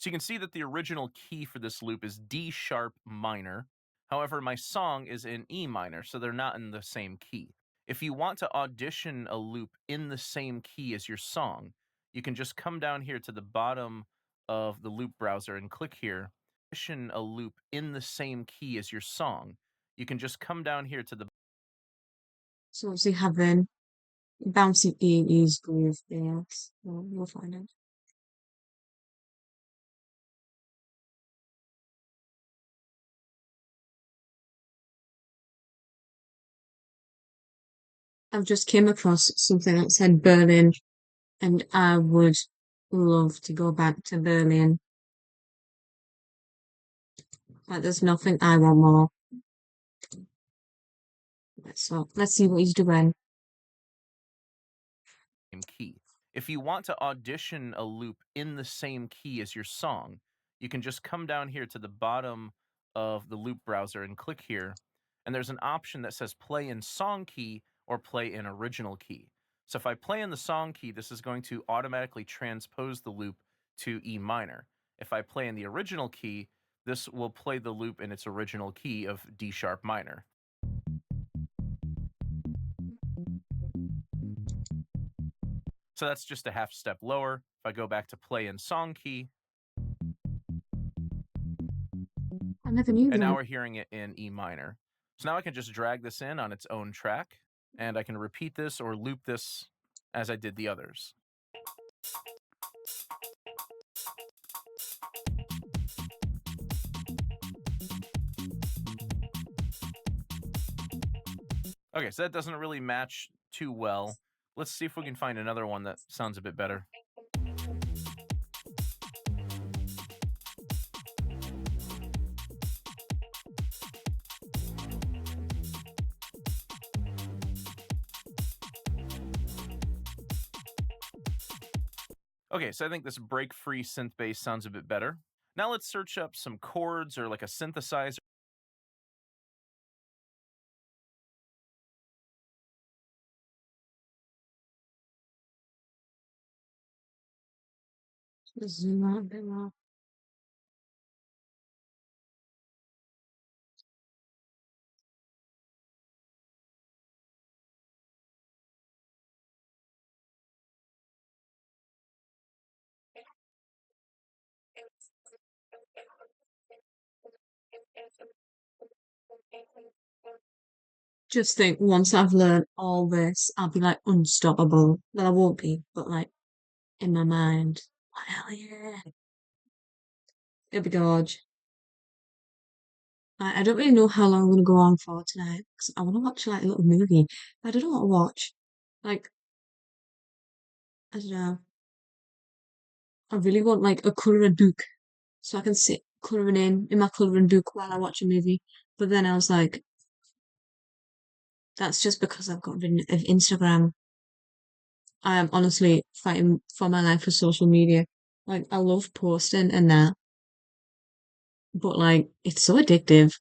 So you can see that the original key for this loop is D sharp minor. However, my song is in E minor, so they're not in the same key. If you want to audition a loop in the same key as your song, you can just come down here to the bottom of the loop browser and click here. Audition a loop in the same key as your song. You can just come down here to the So obviously having bouncy 80s groove bass. Well, we'll find it. I've just came across something that said Berlin, and I would love to go back to Berlin. Like, there's nothing I want more. So let's see what he's doing. same key. If you want to audition a loop in the same key as your song, you can just come down here to the bottom of the loop browser and click here. And there's an option that says play in song key or play in original key. So if I play in the song key, this is going to automatically transpose the loop to E minor. If I play in the original key, this will play the loop in its original key of D sharp minor. So that's just a half step lower. If I go back to play in song key, I never knew and now that. we're hearing it in E minor. So now I can just drag this in on its own track, and I can repeat this or loop this as I did the others. Okay, so that doesn't really match too well. Let's see if we can find another one that sounds a bit better. Okay, so I think this break-free synth bass sounds a bit better. Now let's search up some chords or like a synthesizer. Just zoom out a bit more. Just think, once I've learned all this, I'll be like unstoppable. Well, I won't be, but like in my mind, oh, hell yeah. It'll be gorge. I don't really know how long I'm gonna go on for tonight because I want to watch like a little movie. I don't know what to watch. Like, I don't know. I really want like a colouring book so I can sit colouring in my colouring book while I watch a movie. But then I was like, that's just because I've got rid of Instagram. I am honestly fighting for my life for social media. Like, I love posting and that, but like, it's so addictive.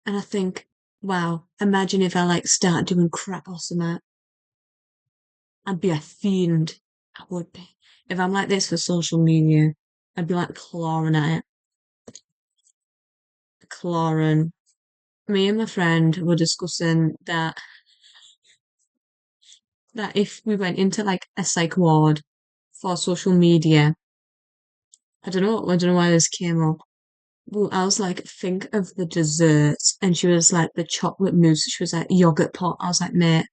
And I think, wow, imagine if I like start doing crap or something. I'd be a fiend. I would be. If I'm like this for social media, I'd be like clawing at it. Clawing. Me and my friend were discussing that if we went into like a psych ward for social media, I don't know why this came up. Well, I was like, think of the desserts, and she was like the chocolate mousse. She was like yogurt pot. I was like, mate,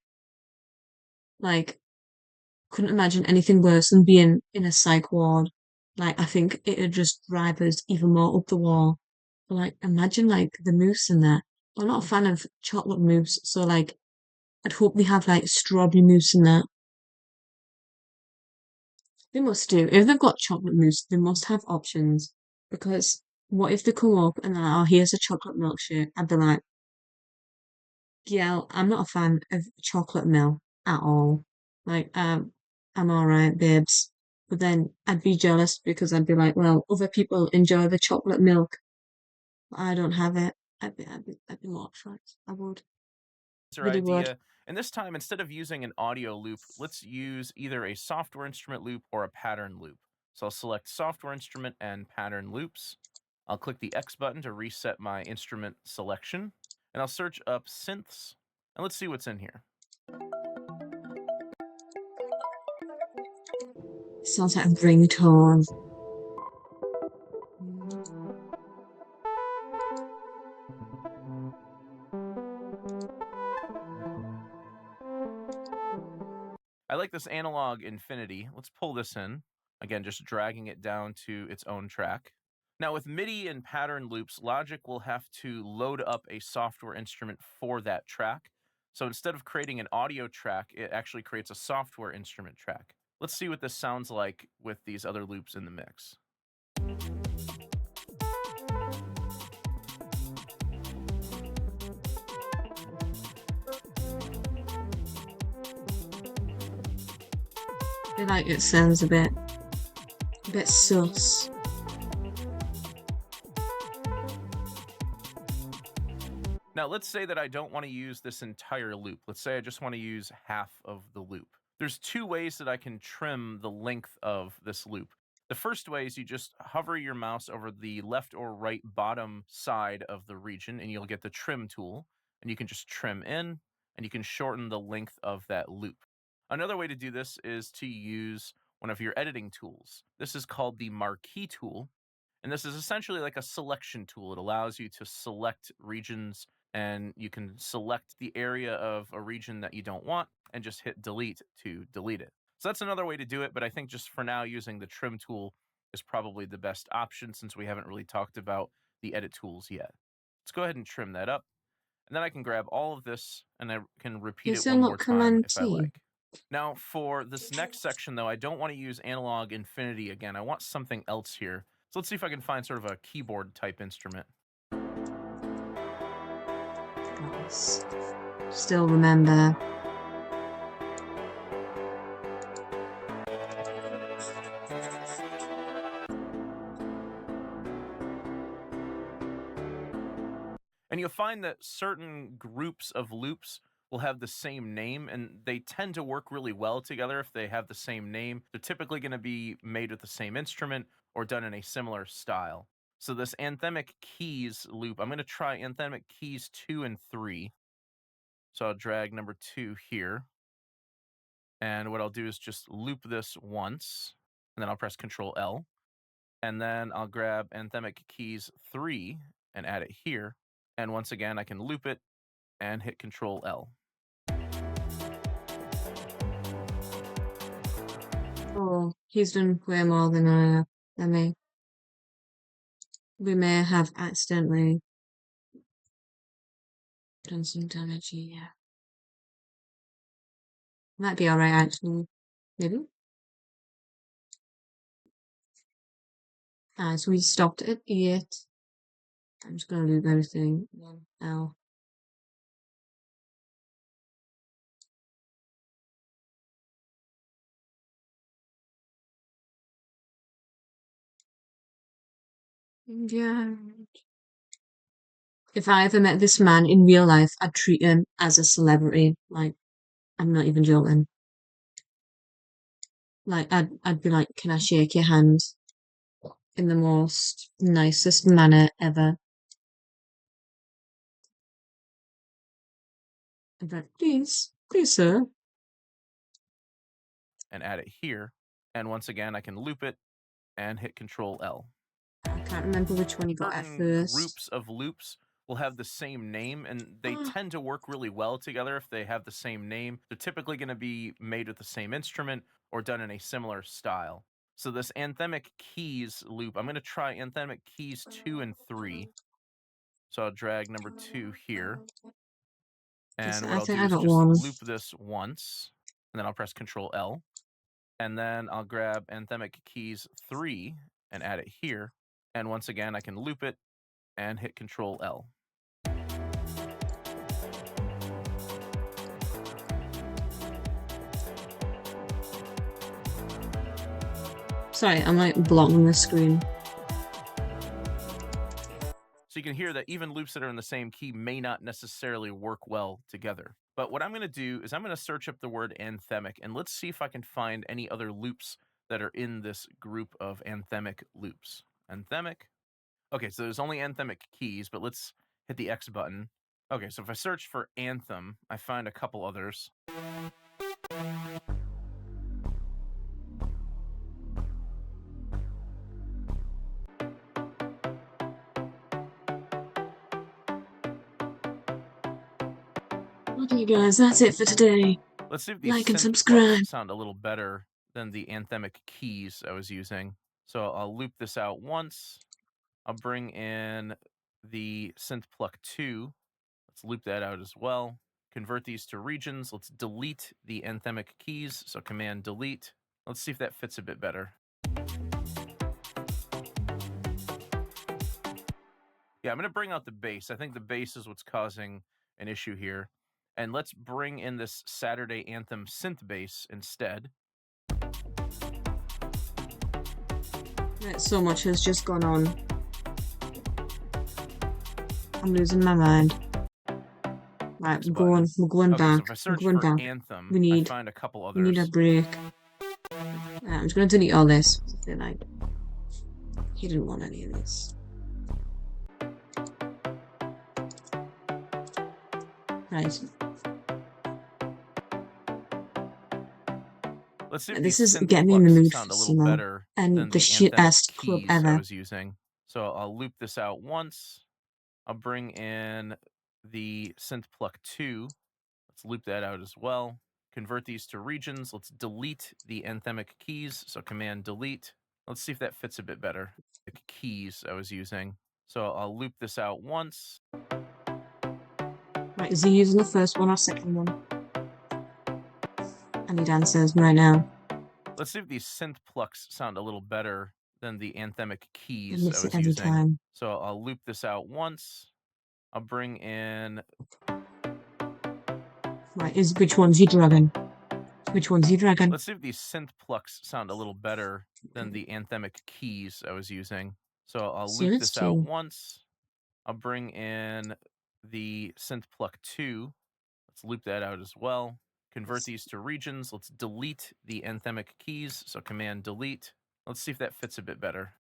like, couldn't imagine anything worse than being in a psych ward. Like, I think it'd just drive us even more up the wall. But, like, imagine, like, the mousse in there. I'm not a fan of chocolate mousse, so, like, I'd hope they have, like, strawberry mousse in there. They must do. If they've got chocolate mousse, they must have options. Because what if they come up and they're like, oh, here's a chocolate milkshake? I'd be like, yeah, I'm not a fan of chocolate milk at all. Like, I'm all right, babes. But then I'd be jealous because I'd be like, well, other people enjoy the chocolate milk. But I don't have it. I'd be mortified. I would. Really would. idea. And this time, instead of using an audio loop, let's use either a software instrument loop or a pattern loop. So I'll select software instrument and pattern loops. I'll click the X button to reset my instrument selection. And I'll search up synths. And let's see what's in here. Sounds like a ringtone. I like this analog infinity. Let's pull this in. Again, just dragging it down to its own track. Now with MIDI and pattern loops, Logic will have to load up a software instrument for that track. So instead of creating an audio track, it actually creates a software instrument track. Let's see what this sounds like with these other loops in the mix. I feel like it sounds a bit sus. Now, let's say that I don't want to use this entire loop. Let's say I just want to use half of the loop. There's two ways that I can trim the length of this loop. The first way is you just hover your mouse over the left or right bottom side of the region, and you'll get the trim tool, and you can just trim in, and you can shorten the length of that loop. Another way to do this is to use one of your editing tools. This is called the marquee tool, and this is essentially like a selection tool. It allows you to select regions, and you can select the area of a region that you don't want and just hit delete to delete it. So that's another way to do it, but I think just for now using the trim tool is probably the best option since we haven't really talked about the edit tools yet. Let's go ahead and trim that up. And then I can grab all of this and I can repeat Is it there one not more time Command if I T? like. Now for this next section though, I don't want to use analog infinity again. I want something else here. So let's see if I can find sort of a keyboard type instrument. Nice. Still remember. And you'll find that certain groups of loops will have the same name, and they tend to work really well together if they have the same name. They're typically going to be made with the same instrument or done in a similar style. So this anthemic keys loop, I'm going to try anthemic keys 2 and 3. So I'll drag number 2 here. And what I'll do is just loop this once, and then I'll press Control L. And then I'll grab anthemic keys 3 and add it here. And once again, I can loop it and hit Control L. Oh, he's done way more than I have. I mean, we may have accidentally done some damage here. Might be alright, actually. Maybe? So we stopped at 8. I'm just gonna loop everything. L. Yeah. If I ever met this man in real life, I'd treat him as a celebrity. Like, I'm not even joking. Like, I'd be like, can I shake your hand? In the most nicest manner ever. I'd be like, please, sir. And add it here. And once again, I can loop it and hit Control L. I can't remember which one you got at Certain first. groups of loops will have the same name, and they tend to work really well together if they have the same name. They're typically going to be made with the same instrument or done in a similar style. So this anthemic keys loop, I'm going to try anthemic keys 2 and 3. So I'll drag number 2 here. And I what I'll think do I is got just one. loop this once, and then I'll press Control L. And then I'll grab anthemic keys 3 and add it here. And once again, I can loop it and hit Control L. Sorry, I'm like blocking the screen. So you can hear that even loops that are in the same key may not necessarily work well together. But what I'm going to do is I'm going to search up the word anthemic, and let's see if I can find any other loops that are in this group of anthemic loops. Anthemic. Okay, so there's only anthemic keys, but let's hit the X button. Okay, so if I search for anthem, I find a couple others. Okay, guys, that's it for today. Let's see if these Like and synth subscribe. plucks sound a little better than the anthemic keys I was using. So I'll loop this out once. I'll bring in the synth pluck 2. Let's loop that out as well. Convert these to regions. Let's delete the anthemic keys. So Command delete. Let's see if that fits a bit better. Yeah, I'm going to bring out the bass. I think the bass is what's causing an issue here. And let's bring in this Saturday Anthem synth bass instead. So much has just gone on. I'm losing my mind. Right, we're going back. So if I search we're going for back. Anthem, I find a couple others. We need a break. I'm just gonna delete all this. I feel like he didn't want any of this. Right. Let's see if This these is synth getting me in the plucks mood sound for a little summer. better And than the the shit anthemic ass club keys I ever. was using. So I'll loop this out once. I'll bring in the synth pluck 2. Let's loop that out as well. Convert these to regions. Let's delete the anthemic keys. So Command delete. Let's see if that fits a bit better. The keys I was using. So I'll loop this out once. Right, is he using the first one or second one? I need answers right now. Let's see if these synth plucks sound a little better than the anthemic I keys miss I it was every using. time. So I'll loop this out once. I'll bring in... Right, which one's he dragging? Which one's he dragging? Let's see if these synth plucks sound a little better than the anthemic keys I was using. So I'll loop this out once. I'll bring in the synth pluck 2. Let's loop that out as well. Convert these to regions. Let's delete the anthemic keys. So Command delete. Let's see if that fits a bit better.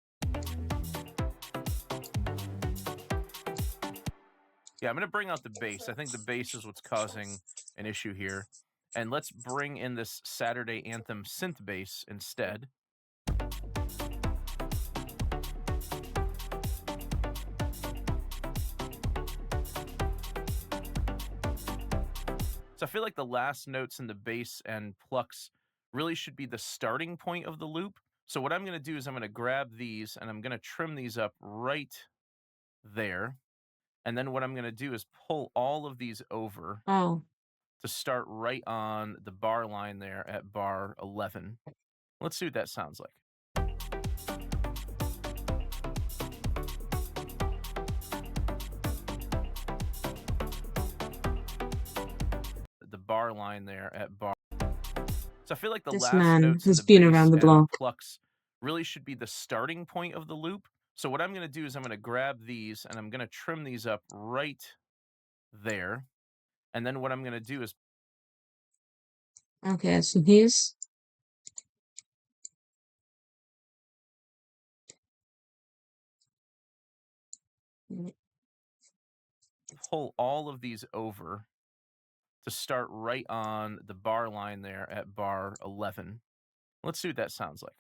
Yeah, I'm going to bring out the bass. I think the bass is what's causing an issue here. And let's bring in this Saturday Anthem synth bass instead. So I feel like the last notes in the bass and plucks really should be the starting point of the loop. So what I'm going to do is I'm going to grab these and I'm going to trim these up right there. And then what I'm going to do is pull all of these over to start right on the bar line there at bar 11. Let's see what that sounds like. The bar line there at bar. So I feel like the last notes in the bass around the and block. plucks really should be the starting point of the loop. So what I'm going to do is I'm going to grab these and I'm going to trim these up right there. And then what I'm going to do is... Okay, so here's... pull all of these over to start right on the bar line there at bar 11. Let's see what that sounds like.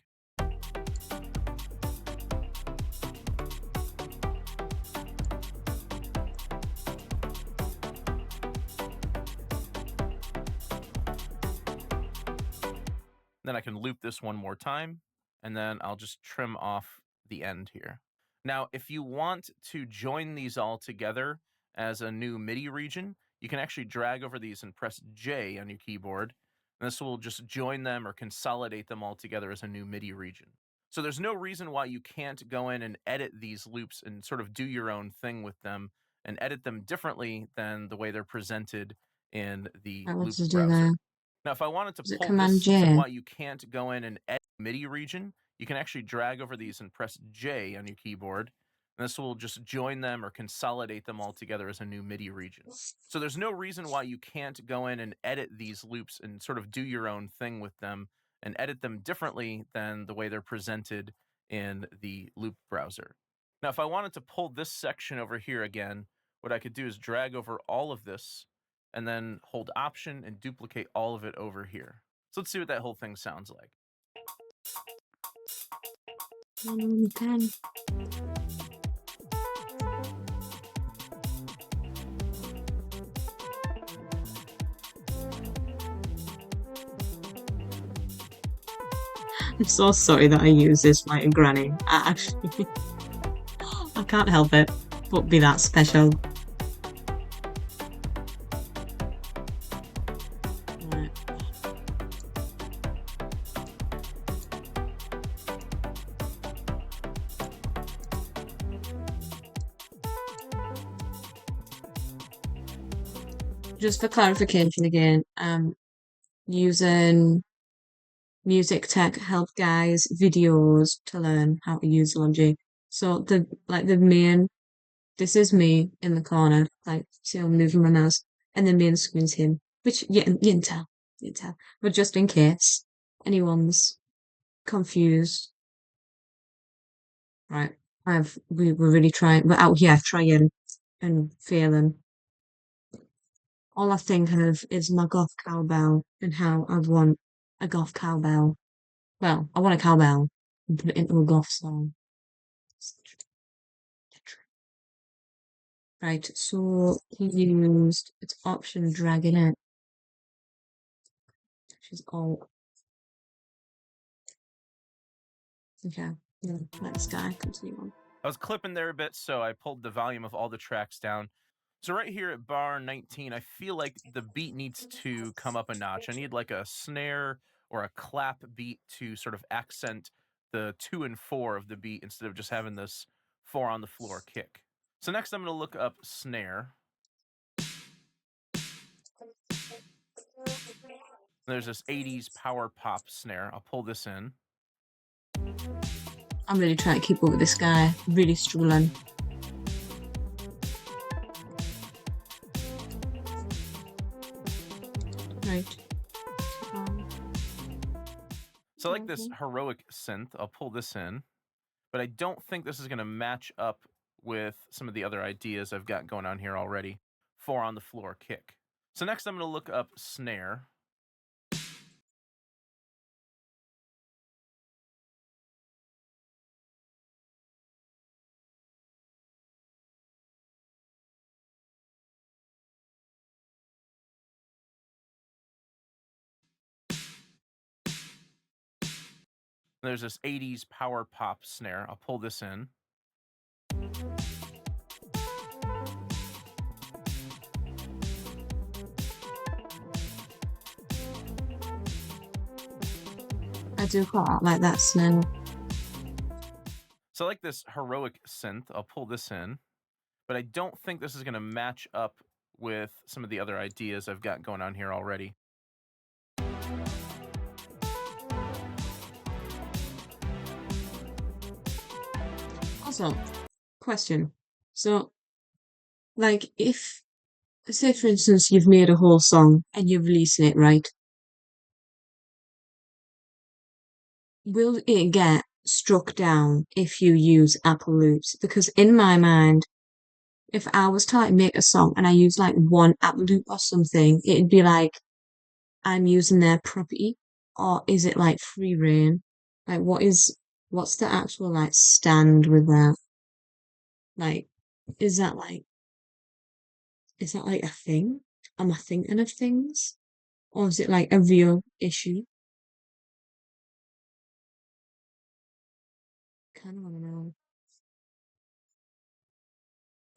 Then I can loop this one more time, and then I'll just trim off the end here. Now, if you want to join these all together as a new MIDI region, you can actually drag over these and press J on your keyboard. And this will just join them or consolidate them all together as a new MIDI region. So there's no reason why you can't go in and edit these loops and sort of do your own thing with them and edit them differently than the way they're presented in the Right, what loop does it do browser. there? Now, if I wanted to Is it pull Command this reason J? why you can't go in and edit MIDI region, you can actually drag over these and press J on your keyboard. And this will just join them or consolidate them all together as a new MIDI region. So there's no reason why you can't go in and edit these loops and sort of do your own thing with them and edit them differently than the way they're presented in the loop browser. Now, if I wanted to pull this section over here again, what I could do is drag over all of this and then hold Option and duplicate all of it over here. So let's see what that whole thing sounds like. 10. I'm so sorry that I use this, my granny. I actually, I can't help it, but be that special. Right. Just for clarification again, using MusicTechHelpGuy's videos to learn how to use Logic. So the main, this is me in the corner, like see I'm moving my mouse, and the main screen's him. Which you can tell, you can tell. But just in case anyone's confused, right? We're really trying. We're out here trying and failing. All I think of is my goth cowbell and how I want a goth cowbell. Well, I want a cowbell and put it into a goth song. Right, so he used its option dragging it. She's all okay. Yeah, next guy, continue on. I was clipping there a bit, so I pulled the volume of all the tracks down. So right here at bar 19, I feel like the beat needs to come up a notch. I need like a snare or a clap beat to sort of accent the 2 and 4 of the beat instead of just having this 4 on the floor kick. So next I'm going to look up snare. There's this 80s power pop snare. I'll pull this in. I'm really trying to keep up with this guy. Really struggling. Right. So I like this heroic synth. I'll pull this in. But I don't think this is going to match up with some of the other ideas I've got going on here already. 4 on the floor kick. So next I'm going to look up snare. There's this 80s power pop snare. I'll pull this in. I do quite like that snare. So I like this heroic synth. I'll pull this in. But I don't think this is going to match up with some of the other ideas I've got going on here already. Also, question. So, like, if, say for instance, you've made a whole song and you're releasing it, right? Will it get struck down if you use Apple Loops? Because in my mind, if I was to like make a song and I use like one Apple Loop or something, it'd be like I'm using their property, or is it like free reign? Like, what's the actual like stand with that? Like, is that like is that like a thing? Am I thinking of things? Or is it like a real issue? Kind of want to know.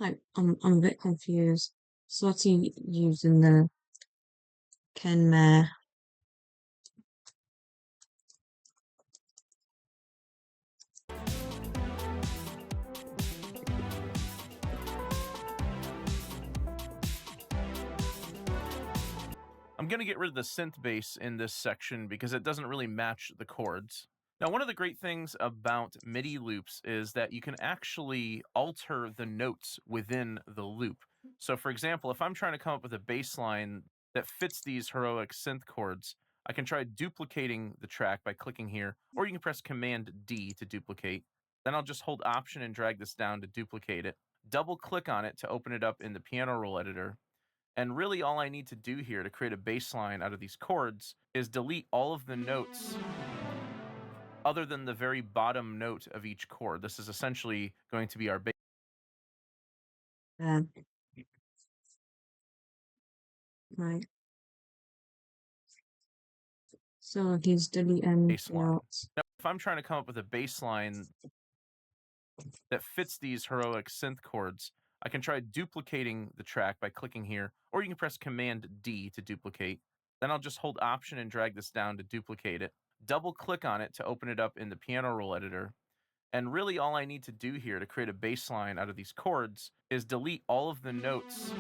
Like, I'm a bit confused. So what's he using the Kenmare? I'm going to get rid of the synth bass in this section because it doesn't really match the chords. Now, one of the great things about MIDI loops is that you can actually alter the notes within the loop. So for example, if I'm trying to come up with a bass line that fits these heroic synth chords, I can try duplicating the track by clicking here, or you can press Command D to duplicate. Then I'll just hold Option and drag this down to duplicate it. Double click on it to open it up in the piano roll editor. And really all I need to do here to create a bass line out of these chords is delete all of the notes other than the very bottom note of each chord. This is essentially going to be our bass. Right. So he's deleting the line. notes. Now, if I'm trying to come up with a bass line that fits these heroic synth chords, I can try duplicating the track by clicking here, or you can press Command D to duplicate. Then I'll just hold Option and drag this down to duplicate it. Double click on it to open it up in the piano roll editor. And really all I need to do here to create a bass line out of these chords is delete all of the notes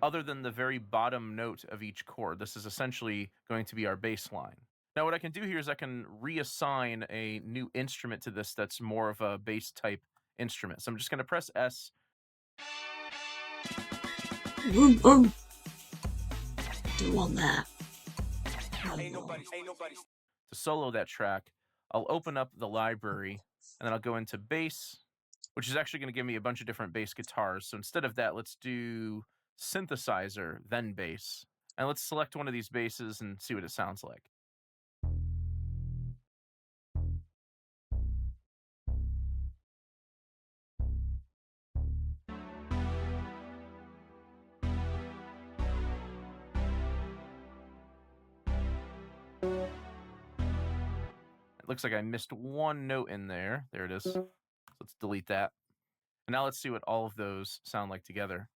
other than the very bottom note of each chord. This is essentially going to be our bass line. Now what I can do here is I can reassign a new instrument to this that's more of a bass type instrument. So I'm just going to press S. Don't want that. To solo that track, I'll open up the library and then I'll go into bass, which is actually going to give me a bunch of different bass guitars. So instead of that, let's do synthesizer, then bass. And let's select one of these basses and see what it sounds like. Looks like I missed one note in there. There it is. So let's delete that. And now let's see what all of those sound like together.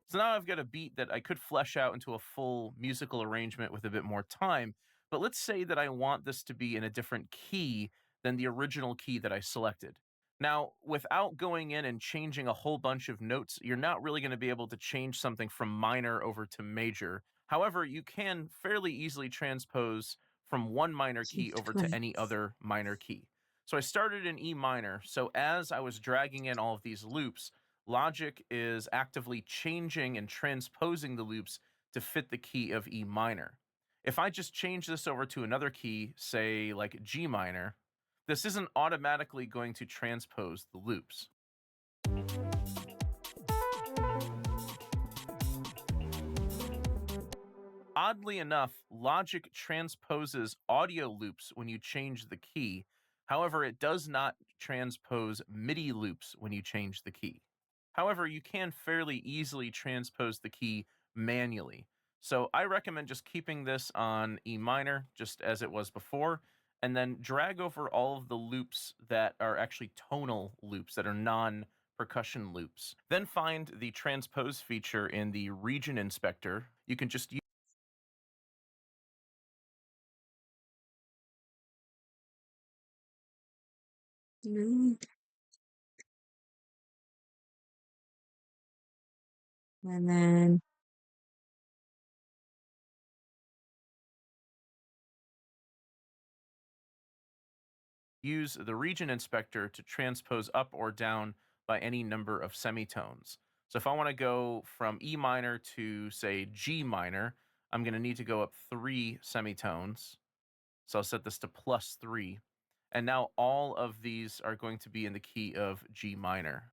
So now I've got a beat that I could flesh out into a full musical arrangement with a bit more time. But let's say that I want this to be in a different key than the original key that I selected. Now, without going in and changing a whole bunch of notes, you're not really going to be able to change something from minor over to major. However, you can fairly easily transpose from one minor key over to any other minor key. So I started in E minor. So as I was dragging in all of these loops, Logic is actively changing and transposing the loops to fit the key of E minor. If I just change this over to another key, say like G minor, this isn't automatically going to transpose the loops. Oddly enough, Logic transposes audio loops when you change the key. However, it does not transpose MIDI loops when you change the key. However, you can fairly easily transpose the key manually. So I recommend just keeping this on E minor, just as it was before, and then drag over all of the loops that are actually tonal loops, that are non-percussion loops. Then find the transpose feature in the region inspector. You can just use And then use the region inspector to transpose up or down by any number of semitones. So if I want to go from E minor to, say, G minor, I'm going to need to go up 3 semitones. So I'll set this to +3. And now all of these are going to be in the key of G minor.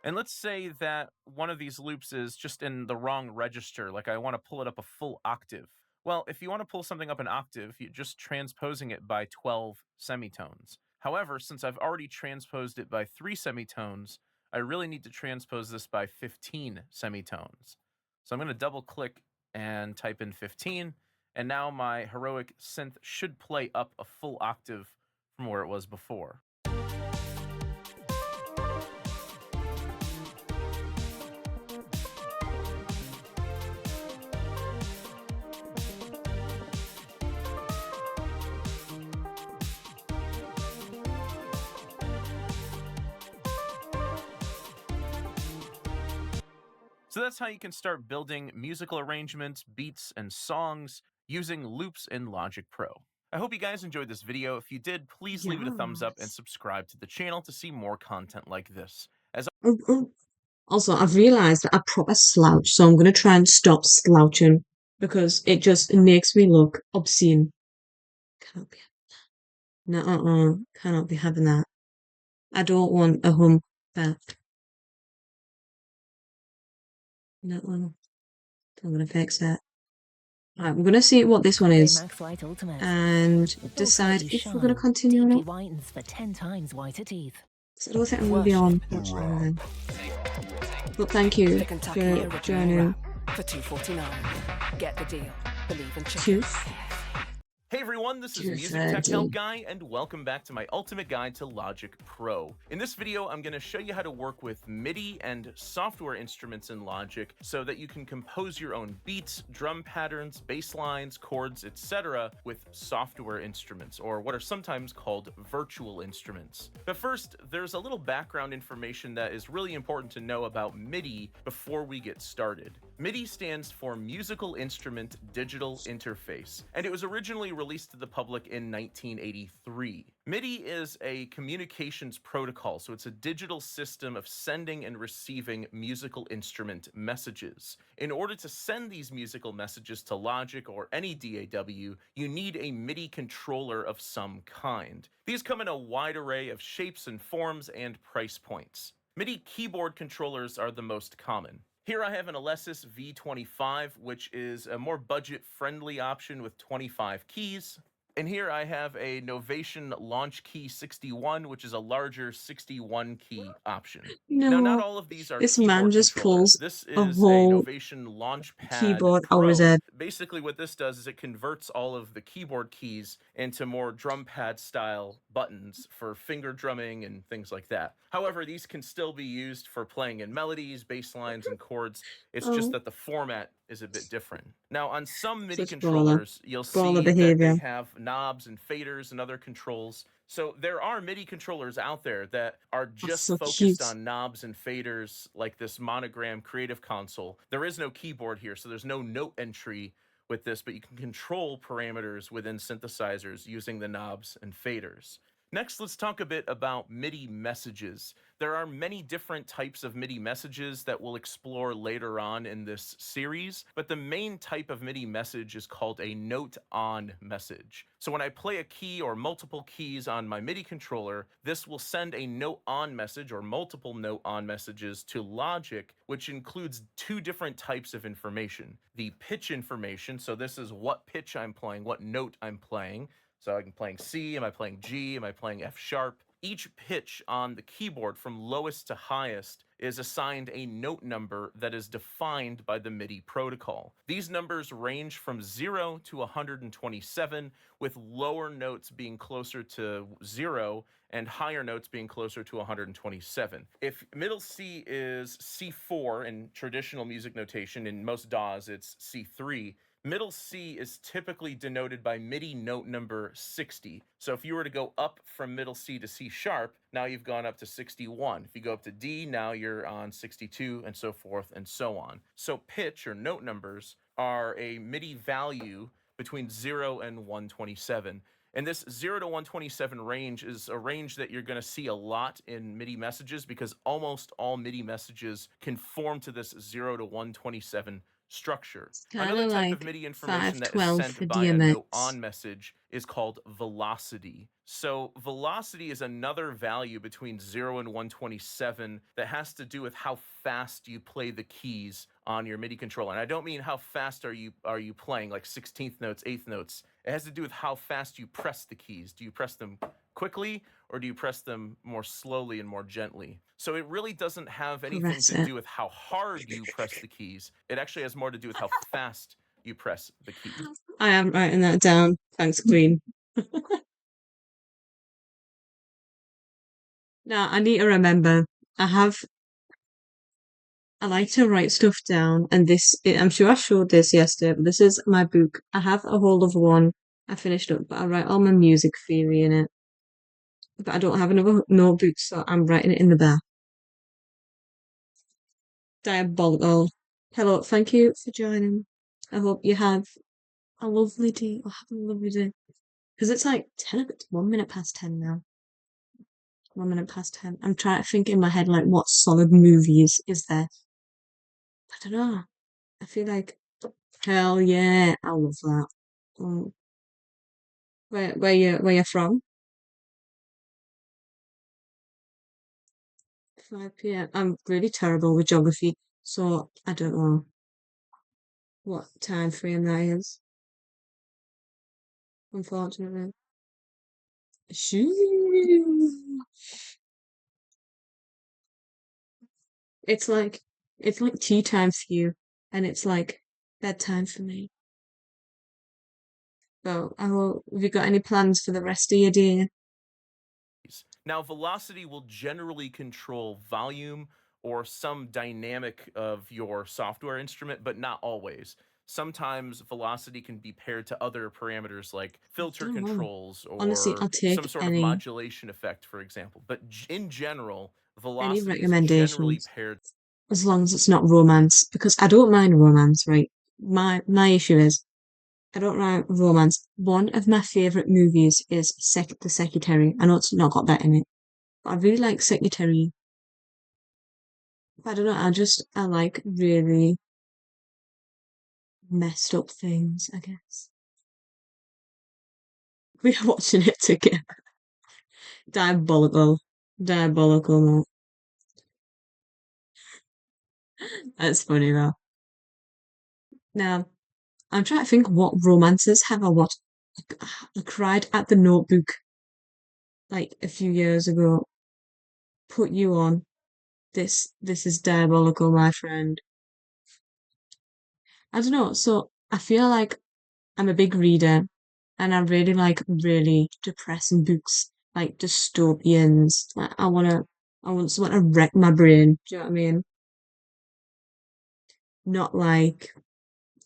And let's say that one of these loops is just in the wrong register, like I want to pull it up a full octave. Well, if you want to pull something up an octave, you're just transposing it by 12 semitones. However, since I've already transposed it by 3 semitones, I really need to transpose this by 15 semitones. So I'm going to double click and type in 15, and now my heroic synth should play up a full octave from where it was before. So that's how you can start building musical arrangements, beats, and songs using loops in Logic Pro. I hope you guys enjoyed this video. If you did, please leave it a thumbs up and Yes. subscribe to the channel to see more content like this. Oh, oh. Also, I've realised that I proper slouch, so I'm going to try and stop slouching because it just makes me look obscene. Cannot be. No, cannot be having that. I don't want a hump back. No, I'm going to fix that. Right, we're going to see what this one is and decide if we're going to continue or not. Whitens for 10 times whiter teeth. So I don't think I'm going to be on much longer then. But thank you for joining. For $2.49. Get the deal. Believe in Tooth. Hey everyone, this is Too MusicTechHelpGuy, and welcome back to my ultimate guide to Logic Pro. In this video, I'm going to show you how to work with MIDI and software instruments in Logic so that you can compose your own beats, drum patterns, bass lines, chords, etc. with software instruments, or what are sometimes called virtual instruments. But first, there's a little background information that is really important to know about MIDI before we get started. MIDI stands for Musical Instrument Digital Interface, and it was originally released to the public in 1983. MIDI is a communications protocol, so it's a digital system of sending and receiving musical instrument messages. In order to send these musical messages to Logic or any DAW, you need a MIDI controller of some kind. These come in a wide array of shapes and forms and price points. MIDI keyboard controllers are the most common. Here I have an Alesis V25, which is a more budget-friendly option with 25 keys. And here I have a Novation Launch Key 61, which is a larger 61 key option. Now, not all of these are This keyboard man just controllers. pulls This a is a whole Novation Launchpad keyboard Pro. out of his head. Basically, what this does is it converts all of the keyboard keys into more drum pad style buttons for finger drumming and things like that. However, these can still be used for playing in melodies, bass lines, and chords. It's just that the format is a bit different. Now, on some MIDI Such controllers, you'll see baller that behavior. they have knobs and faders and other controls. So there are MIDI controllers out there that are just so focused cute. on knobs and faders, like this Monogram Creative Console. There is no keyboard here, so there's no note entry with this, but you can control parameters within synthesizers using the knobs and faders. Next, let's talk a bit about MIDI messages. There are many different types of MIDI messages that we'll explore later on in this series, but the main type of MIDI message is called a note-on message. So when I play a key or multiple keys on my MIDI controller, this will send a note-on message or multiple note-on messages to Logic, which includes two different types of information. The pitch information, so this is what pitch I'm playing, what note I'm playing. So I'm playing C, am I playing G, am I playing F sharp? Each pitch on the keyboard from lowest to highest is assigned a note number that is defined by the MIDI protocol. These numbers range from 0 to 127, with lower notes being closer to 0 and higher notes being closer to 127. If middle C is C4 in traditional music notation, in most DAWs it's C3, middle C is typically denoted by MIDI note number 60. So if you were to go up from middle C to C sharp, now you've gone up to 61. If you go up to D, now you're on 62, and so forth and so on. So pitch, or note numbers, are a MIDI value between 0 and 127. And this 0 to 127 range is a range that you're going to see a lot in MIDI messages because almost all MIDI messages conform to this 0 to 127 structure. Kind Another of type of like MIDI information that is 512 sent for by a note DMX. on message is called velocity. So velocity is another value between 0 and 127 that has to do with how fast you play the keys on your MIDI controller. And I don't mean how fast are you playing, like 16th notes, 8th notes. It has to do with how fast you press the keys. Do you press them quickly or do you press them more slowly and more gently? So it really doesn't have anything Press to it. do with how hard you press the keys. It actually has more to do with how fast you press the keys. I am writing that down. Thanks, Queen. Now, I need to remember, I like to write stuff down, and I'm sure I showed this yesterday, but this is my book. I have a hold of one I finished up, but I write all my music theory in it. But I don't have another notebook, so I'm writing it in the back. Diabolical. Hello, thank you for joining. I hope you have a lovely day, or have a lovely day. Because it's like 1 minute past 10 now. 1 minute past 10. I'm trying to think in my head, like, what solid movies is there? I don't know. I feel like, hell yeah, I love that. Mm. Where you from? 5 p.m. I'm really terrible with geography, so I don't know what time frame that is, unfortunately. Shoo. It's like it's like tea time for you, and it's like bedtime for me. So, have you got any plans for the rest of your day? Now, velocity will generally control volume or some dynamic of your software instrument, but not always. Sometimes velocity can be paired to other parameters like filter Don't know. controls Honestly, or I'll some take sort of any modulation effect, for example. But in general, any velocity is generally recommendations paired. as long as it's not romance, because I don't mind romance, right? My issue is I don't like romance. One of my favorite movies is The Secretary. I know it's not got that in it, but I really like Secretary. I don't know. I like really messed up things, I guess. We are watching it together. Diabolical. Diabolical, man. That's funny though. Now, I'm trying to think what romances have I watched. I cried at the Notebook like a few years ago. Put you on. This is diabolical, my friend. I don't know. So I feel like I'm a big reader and I really like really depressing books, like dystopians. Like I want someone to wreck my brain. Do you know what I mean? Not like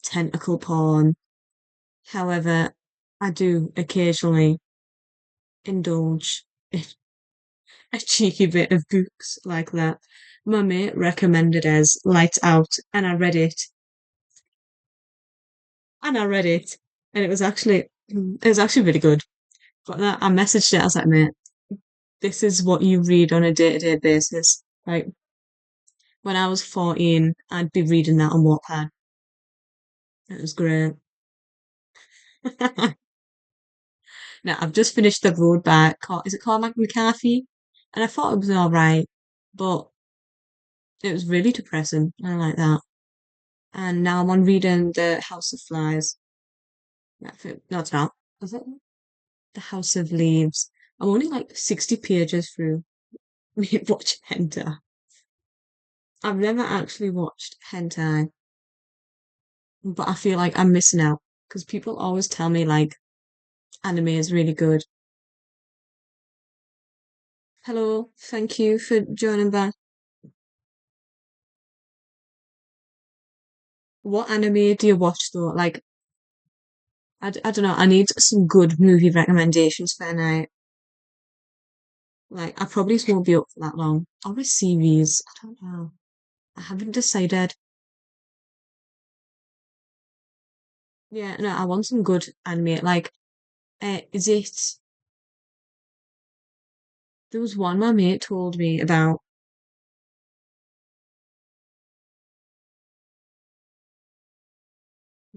tentacle porn. However, I do occasionally indulge in a cheeky bit of books like that. My mate recommended as Lights Out, and I read it, and I read it, and it was actually really good. But I messaged it. I was like, mate, this is what you read on a day-to-day basis. Like when I was 14, I'd be reading that on Wattpad. It was great. Now I've just finished The Road by is it called McCarthy? And I thought it was all right, but it was really depressing. I like that. And now I'm on reading The House of Flies. No, it's not. Is it? The House of Leaves. I'm only like 60 pages through me watching hentai. I've never actually watched hentai, but I feel like I'm missing out because people always tell me like anime is really good. Hello, thank you for joining back. What anime do you watch though? Like, I don't know, I need some good movie recommendations for tonight. Like, I probably won't be up for that long. Or a series, I don't know. I haven't decided. Yeah, no, I want some good anime. Like, is it? There was one my mate told me about.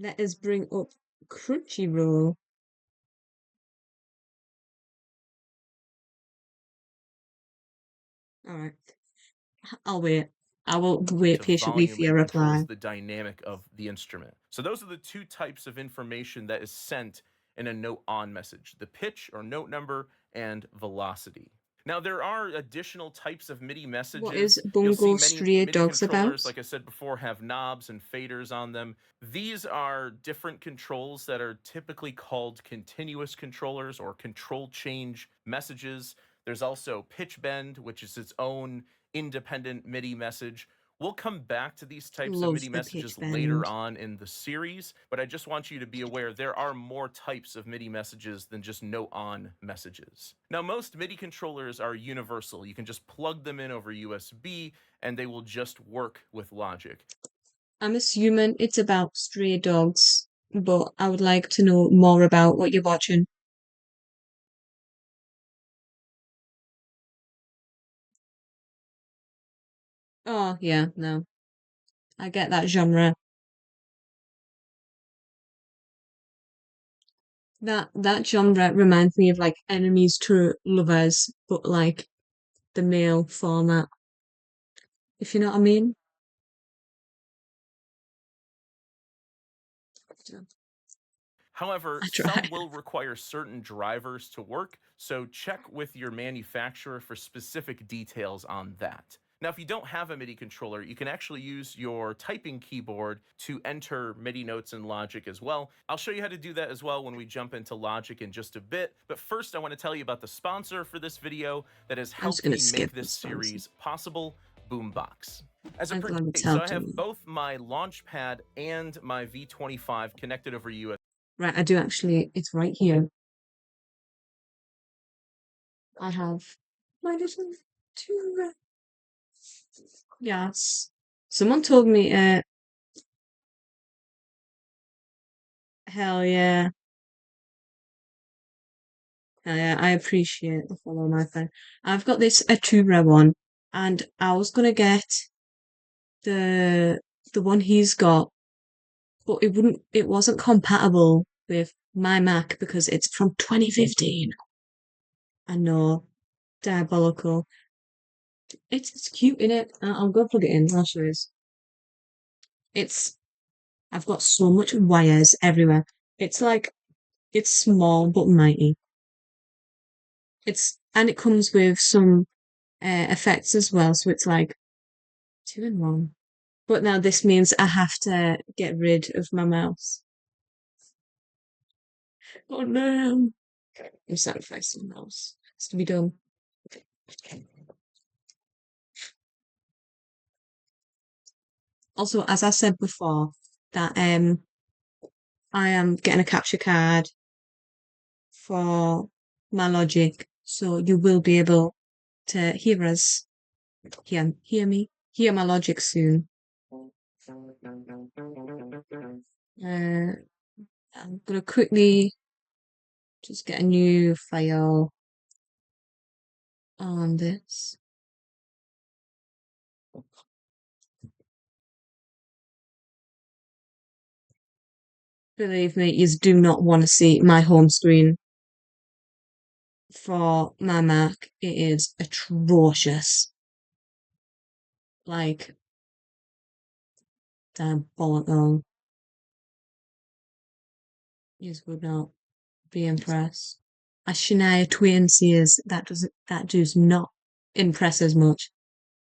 Let us bring up Crunchyroll. All right. I'll wait. I will wait to patiently for volume your and reply. controls the dynamic of the instrument. So those are the two types of information that is sent in a note on message: the pitch or note number and velocity. Now, there are additional types of MIDI What is messages. You'll see Bungo many Stray MIDI Dogs about? controllers, like I said before, have knobs and faders on them. These are different controls that are typically called continuous controllers or control change messages. There's also pitch bend, which is its own independent MIDI message. We'll come back to these types of Love MIDI a pitch messages later bend. on in the series, but I just want you to be aware there are more types of MIDI messages than just note on messages. Now, most MIDI controllers are universal. You can just plug them in over USB and they will just work with Logic. I'm assuming it's about stray dogs, but I would like to know more about what you're watching. Oh, yeah, no. I get that genre. That genre reminds me of like enemies to lovers, but like the male format, if you know what I mean. However, I some try. will require certain drivers to work, so check with your manufacturer for specific details on that. Now, if you don't have a MIDI controller, you can actually use your typing keyboard to enter MIDI notes in Logic as well. I'll show you how to do that as well when we jump into Logic in just a bit. But first, I want to tell you about the sponsor for this video that has I'm just helped gonna me make skip this this sponsor. series possible, Boombox. As a I'm glad it's so I helping have me. both my Launchpad and my V25 connected over USB. Right, I do actually. It's right here. I have my little two. Yes. Someone told me, hell yeah. Hell yeah, I appreciate the follow, my friend. I've got this a two rare one, and I was gonna get the the one he's got, but it wasn't compatible with my Mac because it's from 2015. I know, diabolical. It's cute in it. I'll go plug it in. I'll show you. It's I've got so much wires everywhere. It's like it's small but mighty. And it comes with some effects as well, so it's like two in one. But now this means I have to get rid of my mouse. Oh no! I'm sacrificing the mouse. It's to be done. Also, as I said before, that I am getting a capture card for my Logic, so you will be able to hear my Logic soon. I'm gonna quickly just get a new file on this. Believe me, you do not want to see my home screen for my Mac. It is atrocious. Like, diabolical. You would not be impressed. As Shania Twain says, that does not impress as much.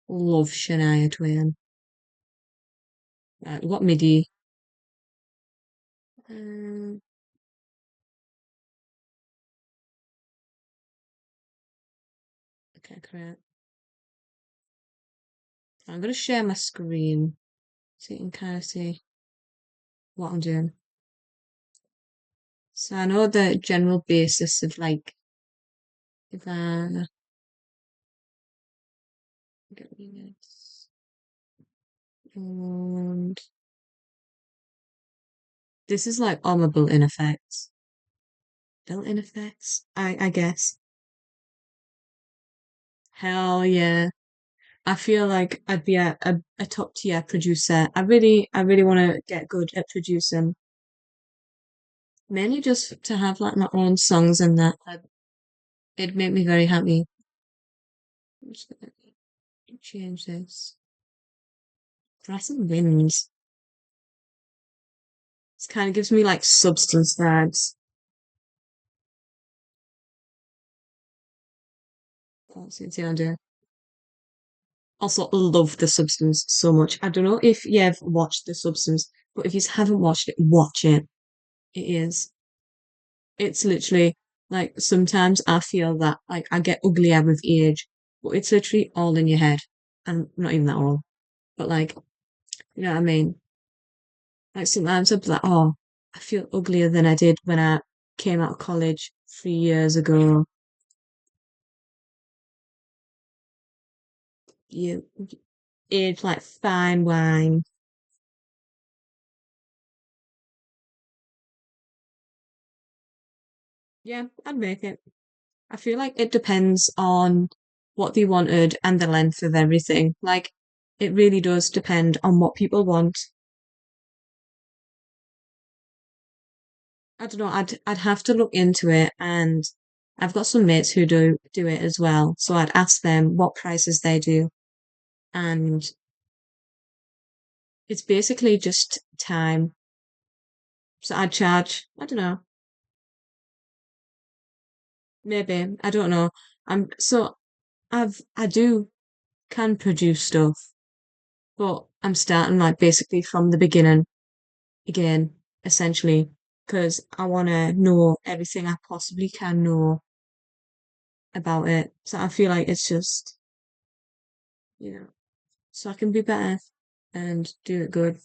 Love Shania Twain. Right, what MIDI? Um, okay, correct. I'm gonna share my screen so you can kind of see what I'm doing. So I know the general basis of like if I get this and this is like all my built-in effects. Built-in effects, I guess. Hell yeah. I feel like I'd be a top tier producer. I really want to get good at producing. Mainly just to have like my own songs and that. It'd make me very happy. I'm just gonna change this. Grass and winds. This kind of gives me like substance vibes. That's the idea. Also, love the substance so much. I don't know if you've watched the substance, but if you haven't watched it, watch it. It is. It's literally like sometimes I feel that like I get uglier with age, but it's literally all in your head. And not even that all, but like, you know what I mean? Like sometimes I'd be like, oh, I feel uglier than I did when I came out of college 3 years ago. You age like fine wine. Yeah, I'd make it. I feel like it depends on what they wanted and the length of everything. Like, it really does depend on what people want. I don't know, I'd have to look into it, and I've got some mates who do it as well. So I'd ask them what prices they do, and it's basically just time. So I'd charge, I don't know, maybe, I don't know. So I do can produce stuff, but I'm starting like basically from the beginning again, essentially, because I want to know everything I possibly can know about it. So I feel like it's just, you know, so I can be better and do it good.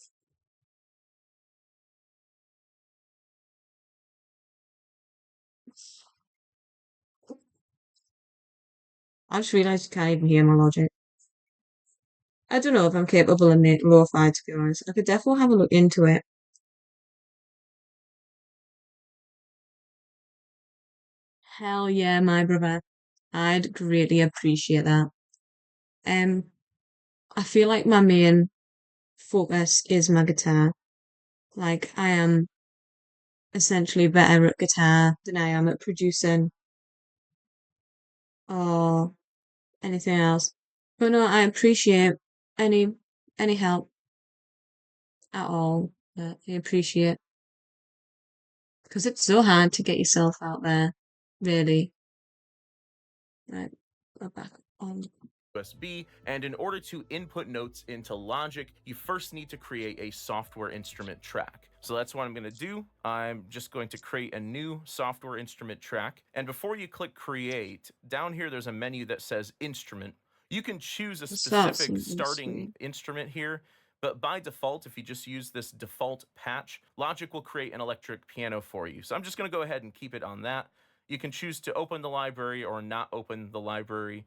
I just realised you can't even hear my logic. I don't know if I'm capable of making lo-fi, to be honest. I could definitely have a look into it. Hell yeah, my brother. I'd greatly appreciate that. Um, I feel like my main focus is my guitar. Like I am essentially better at guitar than I am at producing or anything else. But no, I appreciate any any help at all. I appreciate because it's so hard to get yourself out there, really. Right, go back on. USB, and in order to input notes into Logic, you first need to create a software instrument track. So that's what I'm going to do. I'm just going to create a new software instrument track. And before you click create, down here there's a menu that says instrument. You can choose a specific starting instrument here, but by default, if you just use this default patch, Logic will create an electric piano for you. So I'm just going to go ahead and keep it on that. You can choose to open the library or not open the library,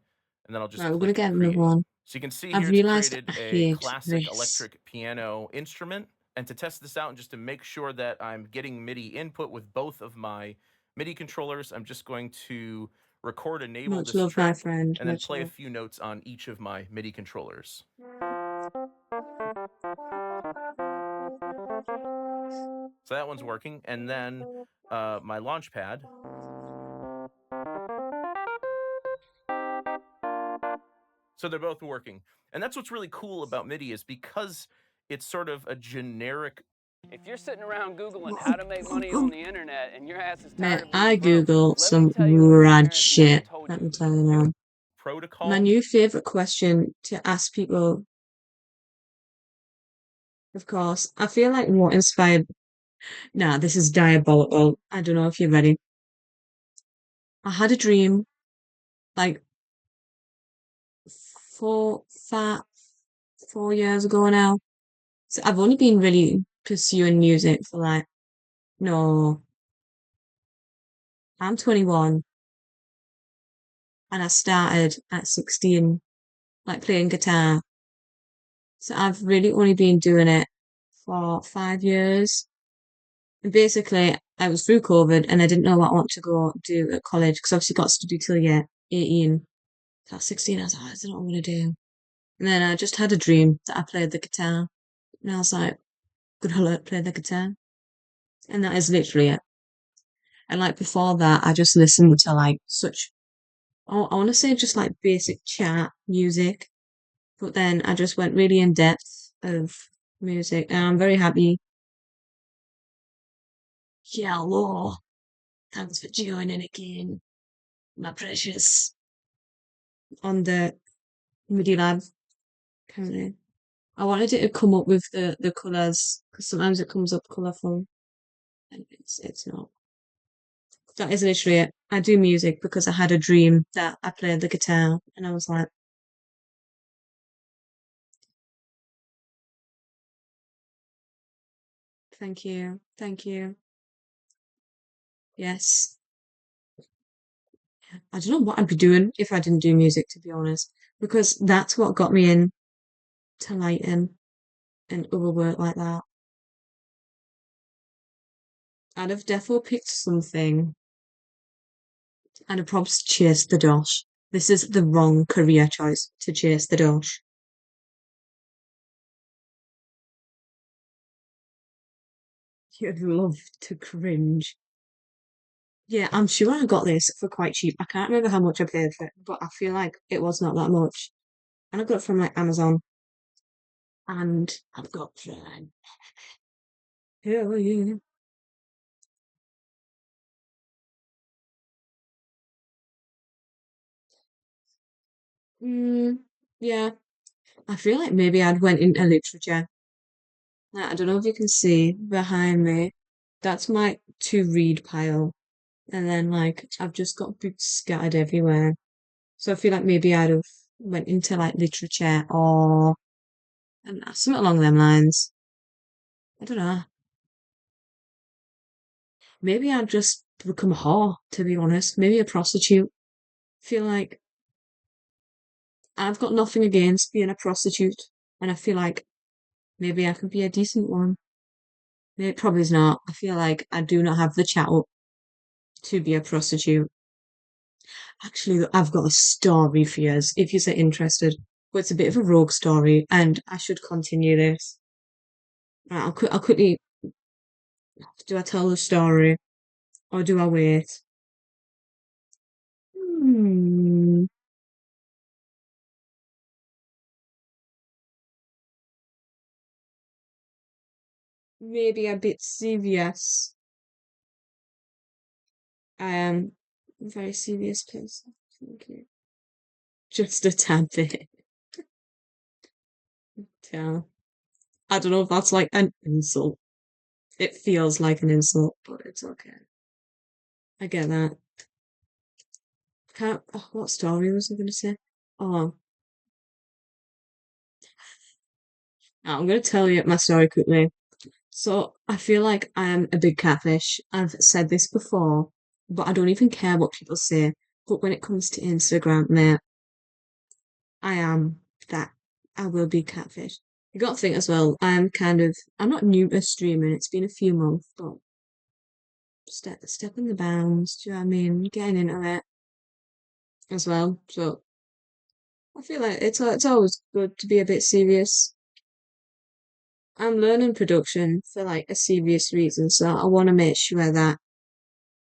and then I'll just Right, we're gonna click get another create. one. So you can see I've here it's realised created I a hate classic this. electric piano instrument. And to test this out and just to make sure that I'm getting MIDI input with both of my MIDI controllers, I'm just going to record enable Much this love, my track friend. and then Much play a love. few notes on each of my MIDI controllers. So that one's working. And then my launch pad. So they're both working. And that's what's really cool about MIDI is because it's sort of a generic. If you're sitting around Googling how to make money on the internet and your ass is Man, tired of I being broke, Google let me some tell you what your rad parents never shit. told Let you. me tell you now. My Protocol. new favorite question to ask people, of course, I feel like what inspired. Nah, this is diabolical. I don't know if you're ready. I had a dream like four, 4 years ago now. So I've only been really pursuing music for like, no, I'm 21 and I started at 16, like playing guitar. So I've really only been doing it for 5 years. And basically, I was through COVID and I didn't know what I want to go do at college because obviously got to study till you're 18. So at 16, I was like, I don't know what I'm going to do. And then I just had a dream that I played the guitar. And I was like, gonna play the guitar. And that is literally it. And like before that, I just listened to like I want to say just like basic chat music, but then I just went really in depth of music, and I'm very happy. Yeah, hello. Thanks for joining again, my precious, on the MIDI lab currently. I wanted it to come up with the colours because sometimes it comes up colourful and it's not. That is literally it. I do music because I had a dream that I played the guitar and I was like, thank you, thank you. Yes. I don't know what I'd be doing if I didn't do music, to be honest, because that's what got me in to lighting and other work like that. I'd have defo picked something and I'd probably chased the dosh. This is the wrong career choice to chase the dosh. You'd love to cringe. Yeah, I'm sure I got this for quite cheap. I can't remember how much I paid for it, but I feel like it was not that much. And I got it from like Amazon. And I've got Prime. Hell yeah. Yeah. I feel like maybe I'd went into literature. Like, I don't know if you can see behind me. That's my to read pile. And then like I've just got books scattered everywhere. So I feel like maybe I'd have went into like literature or something along them lines. I don't know. Maybe I'd just become a whore, to be honest. Maybe a prostitute. Feel like I've got nothing against being a prostitute, and I feel like maybe I could be a decent one. It probably is not. I feel like I do not have the chat up to be a prostitute. Actually, I've got a story for you if you're interested. But it's a bit of a rogue story, and I should continue this. Right, I'll quickly. Do I tell the story or do I wait? Hmm, maybe a bit serious. I am a very serious person. Thank you. Just a tad bit. Yeah. I don't know if that's like an insult. It feels like an insult, but it's okay. I get that. Can't, oh, what story was I going to say? Oh, I'm going to tell you my story quickly. So I feel like I am a big catfish. I've said this before, but I don't even care what people say. But when it comes to Instagram, mate, I am that. I will be catfish. You got to think as well, I'm not new to streaming. It's been a few months, but stepping the bounds, do you know what I mean? Getting into it as well. So I feel like it's always good to be a bit serious. I'm learning production for like a serious reason, so I want to make sure that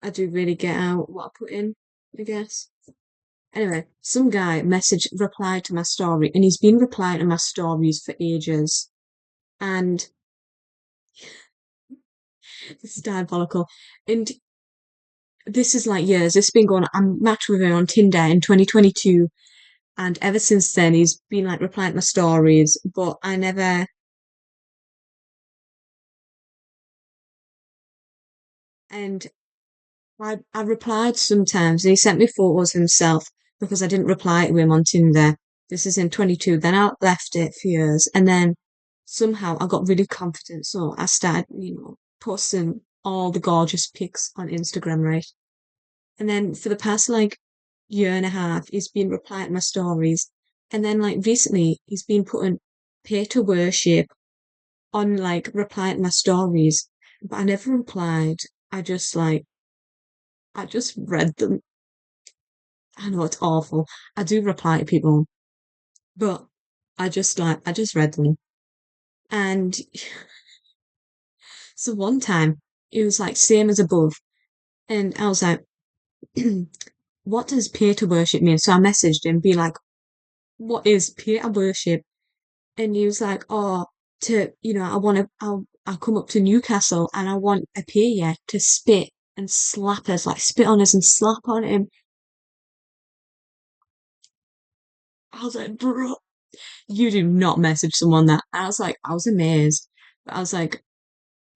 I do really get out what I put in, I guess. Anyway, some guy replied to my story, and he's been replying to my stories for ages. And it's diabolical. And this is like years. This has been going on. I matched with him on Tinder in 2022. And ever since then, he's been like replying to my stories, but I never. And I replied sometimes, and he sent me photos of himself because I didn't reply to him on Tinder. This is in 22. Then I left it for years, and then somehow I got really confident, so I started, posting all the gorgeous pics on Instagram, right? And then for the past like year and a half, he's been replying to my stories, and then like recently, he's been putting pay to worship on like replying to my stories, but I never replied. I just like I just read them. I know it's awful. I do reply to people, but I just read them. And so one time it was like same as above. And I was like, what does peer to worship mean? So I messaged him, be like, what is peer to worship? And he was like, oh, I'll come up to Newcastle and I want a peer to spit and slap us, like spit on us and slap on him. I was like, bro, you do not message someone that. I was amazed. But I was like,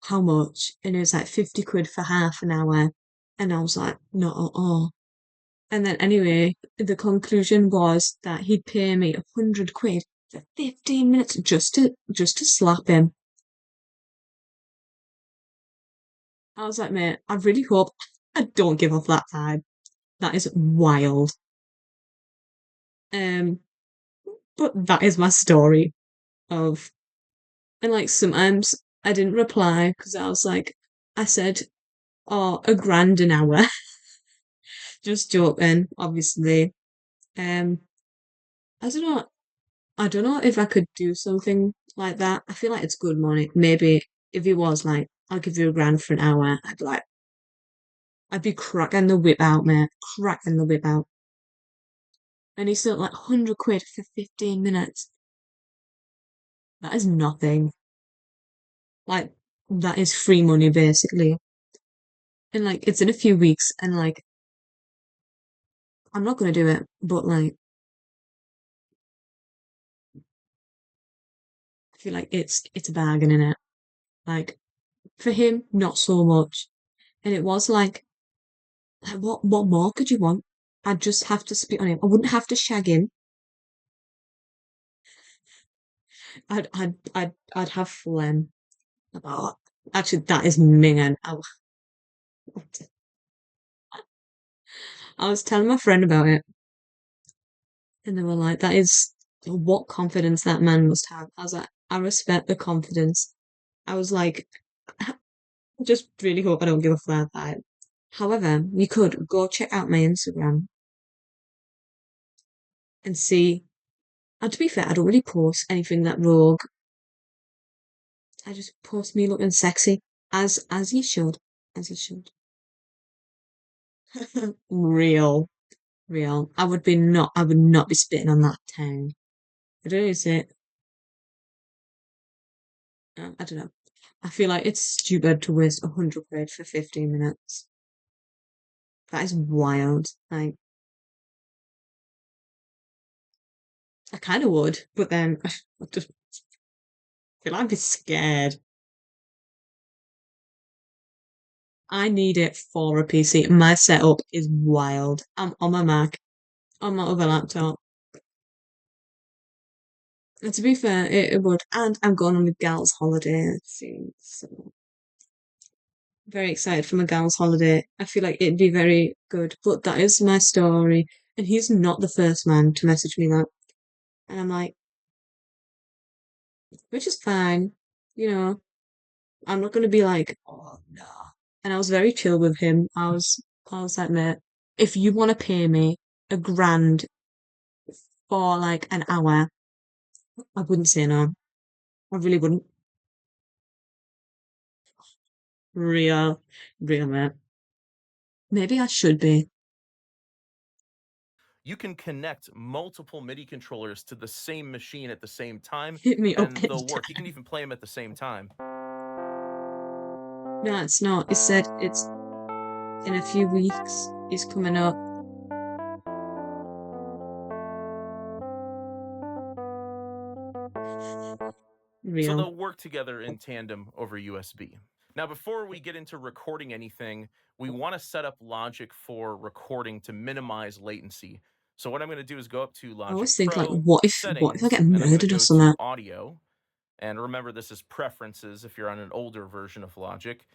how much? And it was like 50 quid for half an hour. And I was like, not at all. And then anyway, the conclusion was that he'd pay me 100 quid for 15 minutes just to slap him. I was like, mate, I really hope I don't give off that vibe. That is wild. Um, but that is my story of, and like sometimes I didn't reply because I was like, I said, oh, a grand an hour. Just joking, obviously. Um, I don't know. I don't know if I could do something like that. I feel like it's good money. Maybe if he was like, I'll give you a grand for an hour, I'd be cracking the whip out, mate. Cracking the whip out. And he's still like 100 quid for 15 minutes. That is nothing. Like, that is free money, basically. And like, it's in a few weeks, and like, I'm not gonna do it, but like, I feel like it's a bargain in it. Like, for him, not so much. And it was like what more could you want? I'd just have to spit on him. I wouldn't have to shag him. I'd have phlegm. Oh, actually, that is minging. I was telling my friend about it, and they were like, "That is what confidence that man must have." I was like, "I respect the confidence." I was like, "I just really hope I don't give a flat vibe." However, you could go check out my Instagram and see. And to be fair, I don't really post anything that rogue. I just post me looking sexy, as you should, as you should. Real, real. I would not be spitting on that tongue. I don't know, say, I don't know. I feel like it's stupid to waste 100 quid for 15 minutes. That is wild. Like, I kind of would, but then I just feel like I'd be scared. I need it for a PC. My setup is wild. I'm on my Mac, on my other laptop. And to be fair, it would. And I'm going on a gal's holiday soon, so very excited for my gal's holiday. I feel like it'd be very good. But that is my story. And he's not the first man to message me that. And I'm like, which is fine. You know, I'm not gonna be like, oh no. And I was very chill with him. I was like, mate, if you want to pay me a grand for like an hour, I wouldn't say no. I really wouldn't. Real, real mate. Maybe I should be. You can connect multiple MIDI controllers to the same machine at the same time, Hit me up and they'll work. You can even play them at the same time. No, it's not. It said it's in a few weeks. He's coming up. So Real. they'll work together in tandem over USB. Now, before we get into recording anything, we want to set up Logic for recording to minimize latency. So what I'm going to do is go up to I Logic always think like, Pro, what if I Settings, get and I'm going to murdered or go to something? Audio. And remember, this is Preferences if you're on an older version of Logic.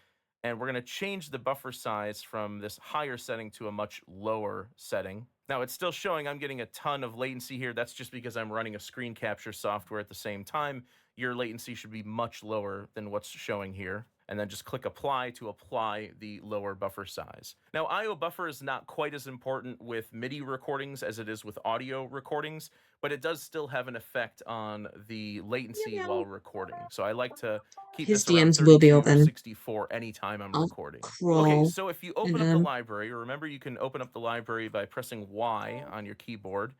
And we're going to change the buffer size from this higher setting to a much lower setting. Now, it's still showing I'm getting a ton of latency here. That's just because I'm running a screen capture software at the same time. Your latency should be much lower than what's showing here. and then just click apply to apply the lower buffer size. Now, I/O buffer is not quite as important with MIDI recordings as it is with audio recordings, but it does still have an effect on the latency while recording. So I like to keep His this around DMs will be 32 or open. 64 anytime I'm I'll recording. Okay, crawl so if you into open up the them. library, remember you can open up the library by pressing Y on your keyboard.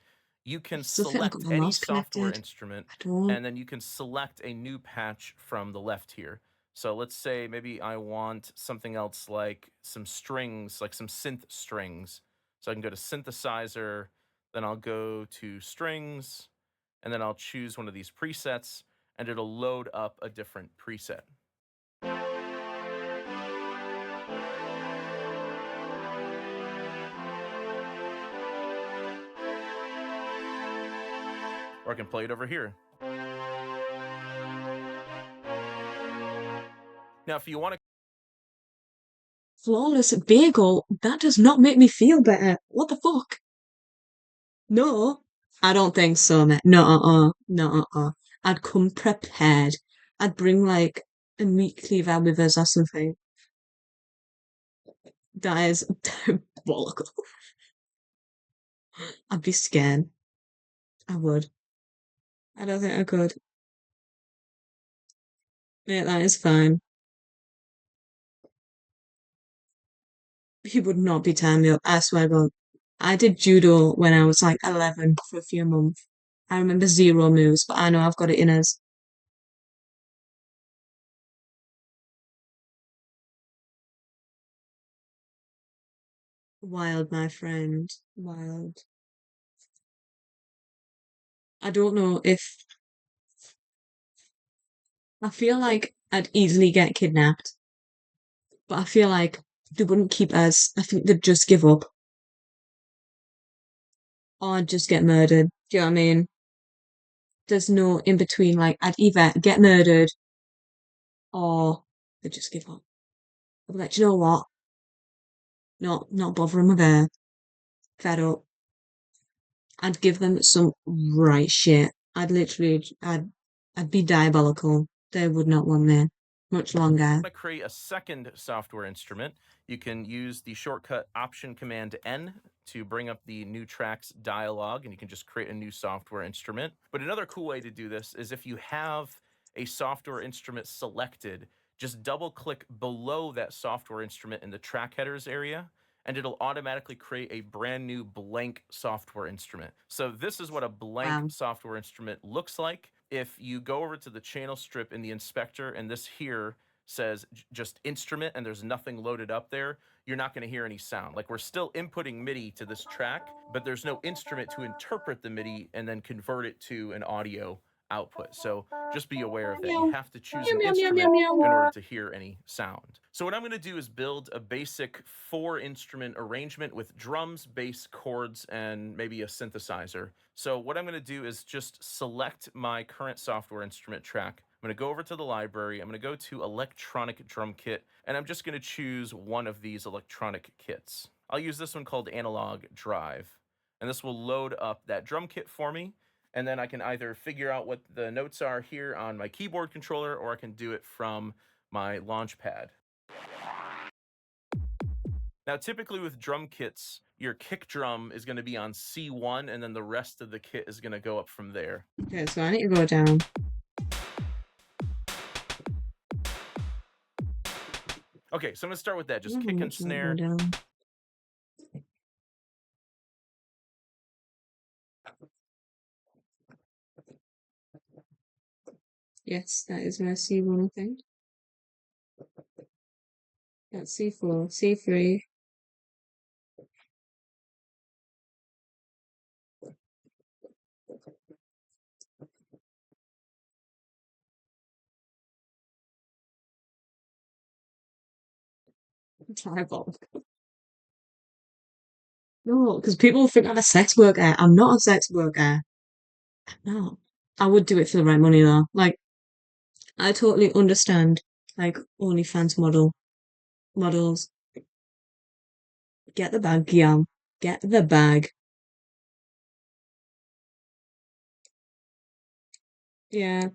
You can I still think I've got select my any mouse software connected. instrument, I don't. and then you can select a new patch from the left here. So let's say maybe I want something else like some strings, like some synth strings. So I can go to synthesizer, then I'll go to strings, and then I'll choose one of these presets, and it'll load up a different preset. Or I can play it over here. Now, if you want to... Flawless bagel? That does not make me feel better. What the fuck? No, I don't think so, mate. No, no. I'd come prepared. I'd bring like a meat cleaver with us or something. That is diabolical. I'd be scared. I would. I don't think I could. Yeah, that is fine. He would not be tying me up, I swear God. I did judo when I was like 11 for a few months. I remember zero moves, but I know I've got it in us. Wild, my friend. Wild. I don't know if I feel like I'd easily get kidnapped, but I feel like they wouldn't keep us. I think they'd just give up. Or I'd just get murdered. Do you know what I mean? There's no in between. Like, I'd either get murdered or they'd just give up. I'd be like, do you know what? Not bothering with her. Fed up. I'd give them some right shit. I'd be diabolical. They would not want me much longer. To create a second software instrument, you can use the shortcut Option Command N to bring up the new tracks dialog, and you can just create a new software instrument. But another cool way to do this is if you have a software instrument selected, just double click below that software instrument in the track headers area, and it'll automatically create a brand new blank software instrument. So this is what a blank software instrument looks like. If you go over to the channel strip in the inspector, and this here says just instrument and there's nothing loaded up there, you're not going to hear any sound. Like, we're still inputting MIDI to this track, but there's no instrument to interpret the MIDI and then convert it to an audio output. So just be aware of that. You have to choose an instrument in order to hear any sound. So what I'm going to do is build a basic 4-instrument arrangement with drums, bass, chords, and maybe a synthesizer. So what I'm going to do is just select my current software instrument track. I'm going to go over to the library. I'm going to go to electronic drum kit, and I'm just going to choose one of these electronic kits. I'll use this one called analog drive, and this will load up that drum kit for me. And then I can either figure out what the notes are here on my keyboard controller, or I can do it from my launch pad. Now, typically with drum kits, your kick drum is going to be on C1, and then the rest of the kit is going to go up from there. Okay, so I need to go down. Okay, so I'm going to start with that. Just kick and snare. Yes, that is my C1, I think. That's C4, C3. Diabolical. No, because people think I'm a sex worker. I'm not a sex worker. No. I would do it for the right money though. Like, I totally understand, like, OnlyFans models. Get the bag, Guillaume. Get the bag. Yeah.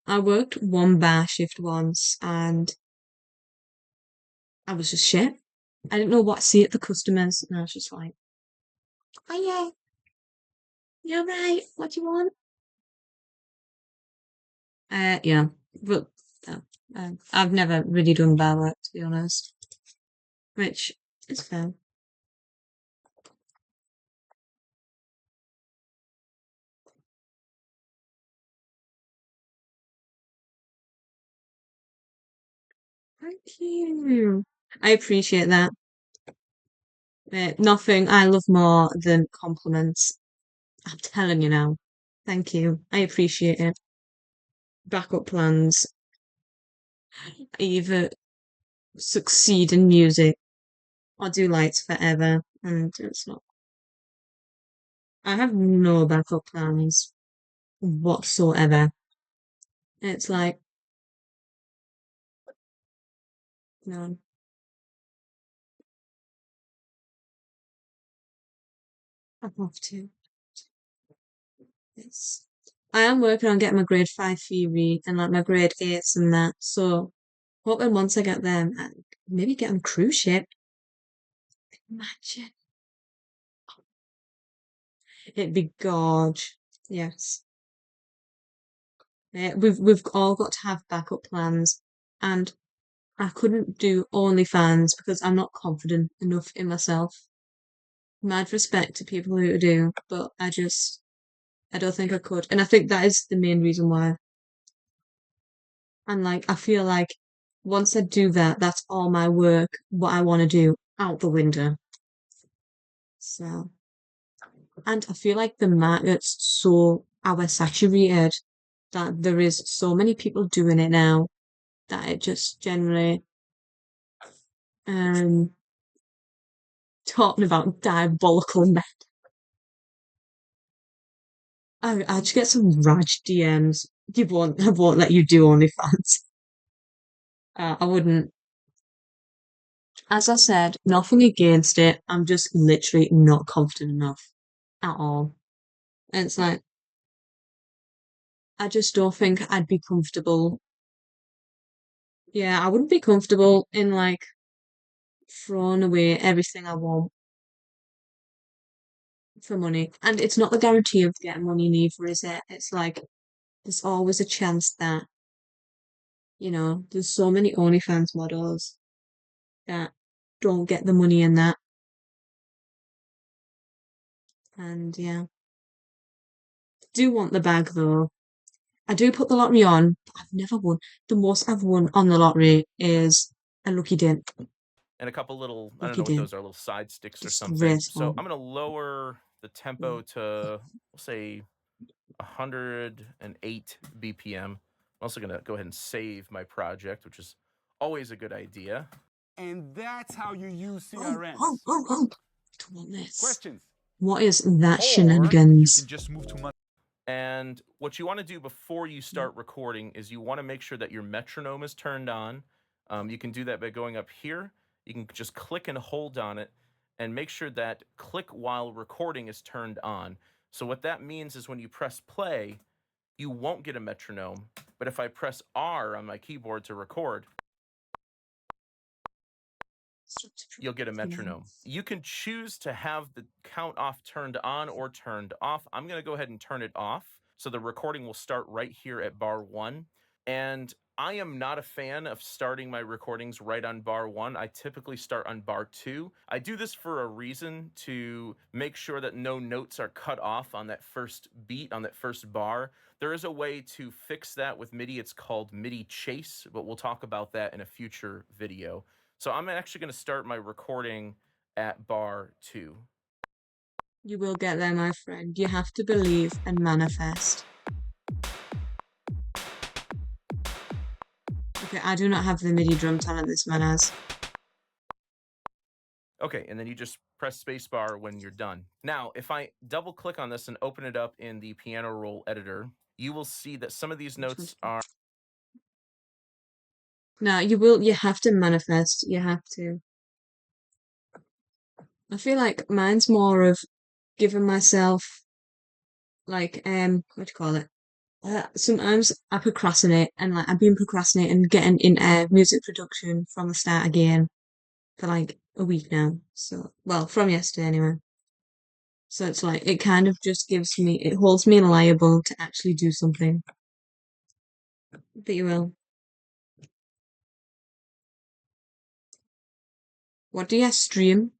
I worked one bar shift once and I was just shit. I didn't know what to say at the customers, and I was just like, "Oh yeah, you're right. What do you want?" Yeah, but uh, I've never really done bar work to be honest, which is fair. Thank you. I appreciate that. Nothing I love more than compliments. I'm telling you now. Thank you. I appreciate it. Backup plans. Either succeed in music or do lights forever, and it's not. I have no backup plans whatsoever. It's like, no, I have to. It's. I am working on getting my grade 5 theory and like my grade 8s and that. So hoping once I get them, I maybe get on a cruise ship. Imagine. It'd be gorge. Yes. We've all got to have backup plans, and I couldn't do OnlyFans because I'm not confident enough in myself. Mad respect to people who do, but I don't think I could. And I think that is the main reason why. And like, I feel like once I do that, that's all my work, what I want to do, out the window. So, and I feel like the market's so oversaturated that there is so many people doing it now that it just generally, um, talking about diabolical men. I just get some Raj DMs. I won't let you do OnlyFans. I wouldn't. As I said, nothing against it. I'm just literally not confident enough at all. And it's like, I just don't think I'd be comfortable. Yeah, I wouldn't be comfortable in like throwing away everything I want for money. And it's not the guarantee of getting money neither, is it? It's like, there's always a chance that, there's so many OnlyFans models that don't get the money in that. And yeah, do want the bag though. I do put the lottery on, but I've never won. The most I've won on the lottery is a lucky dip. And a couple little, I don't Lucky know what dip. those are, little side sticks or something. So Disgraceful. I'm going to lower the tempo to, we'll say, 108 BPM. I'm also going to go ahead and save my project, which is always a good idea. And that's how you use Oh, CRMs. oh, oh, oh. Don't want this. Questions? What is that Or shenanigans? you can just move to And what you want to do before you start recording is you want to make sure that your metronome is turned on. You can do that by going up here. You can just click and hold on it and make sure that click while recording is turned on. So what that means is when you press play, you won't get a metronome. But if I press R on my keyboard to record, you'll get a metronome. You can choose to have the count off turned on or turned off. I'm going to go ahead and turn it off. So the recording will start right here at bar 1. And I am not a fan of starting my recordings right on bar 1. I typically start on bar 2. I do this for a reason, to make sure that no notes are cut off on that first beat, on that first bar. There is a way to fix that with MIDI. It's called MIDI Chase, but we'll talk about that in a future video. So I'm actually going to start my recording at bar 2. You will get there, my friend. You have to believe and manifest. Okay, I do not have the MIDI drum talent this man has. Okay, and then you just press spacebar when you're done. Now, if I double click on this and open it up in the piano roll editor, you will see that some of these notes are... No, you have to manifest. You have to. I feel like mine's more of giving myself, like, what do you call it? Sometimes I procrastinate, and like I've been procrastinating getting into music production from the start again for like a week now. So, well, from yesterday anyway. So it's like it kind of just it holds me liable to actually do something. But you will. What do you stream?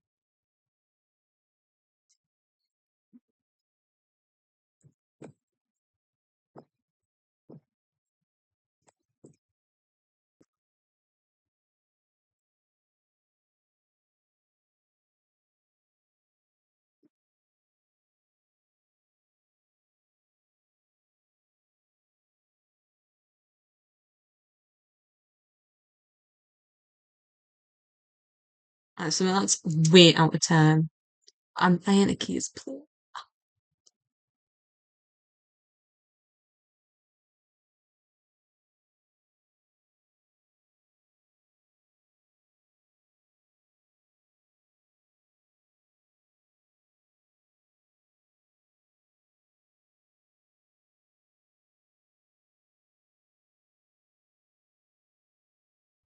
So that's way out of time. I'm playing a keys play.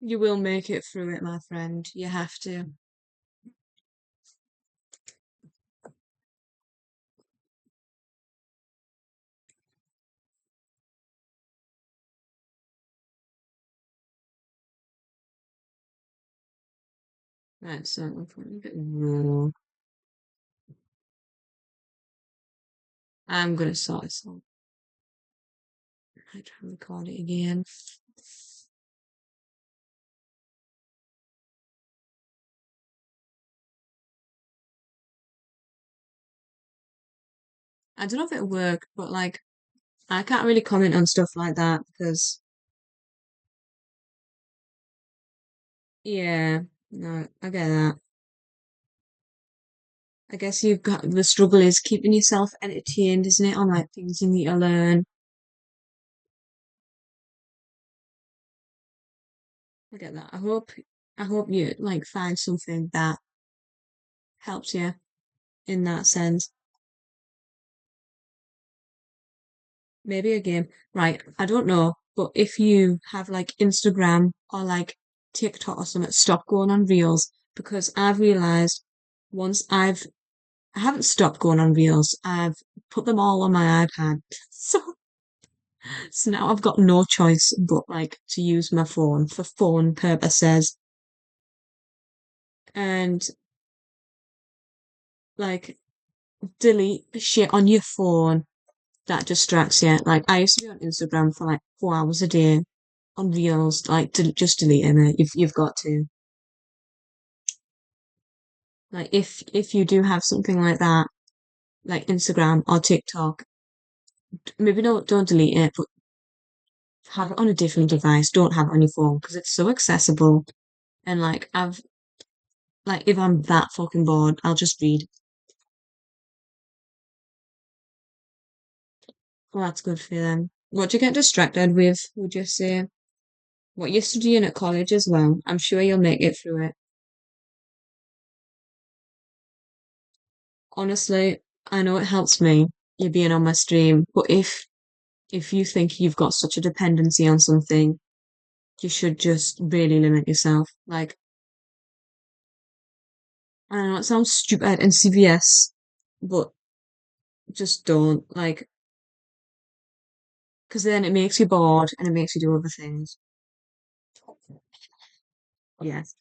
You will make it through it, my friend. You have to. Right, so I'm putting a bit raw. I'm gonna sort this out. I try and record it again. I don't know if it'll work, but like I can't really comment on stuff like that because yeah, no, I get that. I guess you've got the struggle is keeping yourself entertained, isn't it? On like things you need to learn. I get that. I hope you like find something that helps you in that sense. Maybe a game. Right, I don't know, but if you have like Instagram or like TikTok or something, stop going on Reels because I've realized once I haven't stopped going on Reels. I've put them all on my iPad. So now I've got no choice but like to use my phone for phone purposes and like delete shit on your phone that distracts you. Like I used to be on Instagram for like 4 hours a day on Reels, like just delete it. You've got to. Like if you do have something like that, like Instagram or TikTok, maybe don't delete it, but have it on a different device. Don't have it on your phone because it's so accessible. And like if I'm that fucking bored, I'll just read. Well, that's good for you then. What do you get distracted with, would you say? What you're studying at college as well. I'm sure you'll make it through it. Honestly, I know it helps me, you being on my stream, but if you think you've got such a dependency on something, you should just really limit yourself. Like, I know it sounds stupid and CVS, but just don't. Like, because then it makes you bored and it makes you do other things. Yes.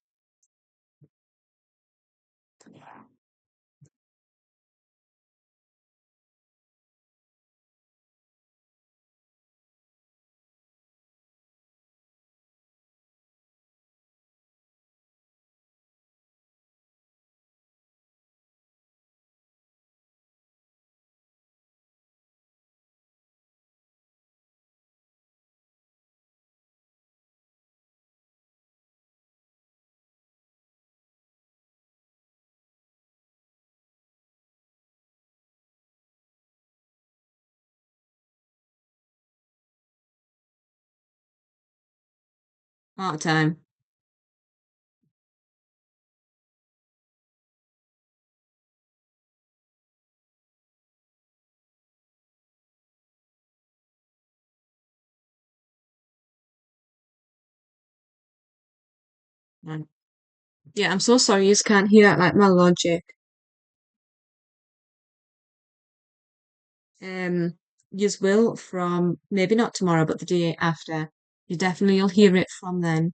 Part time. Right. Yeah, I'm so sorry you can't hear like my logic. Yous will from maybe not tomorrow, but the day after. You definitely you'll hear it from then,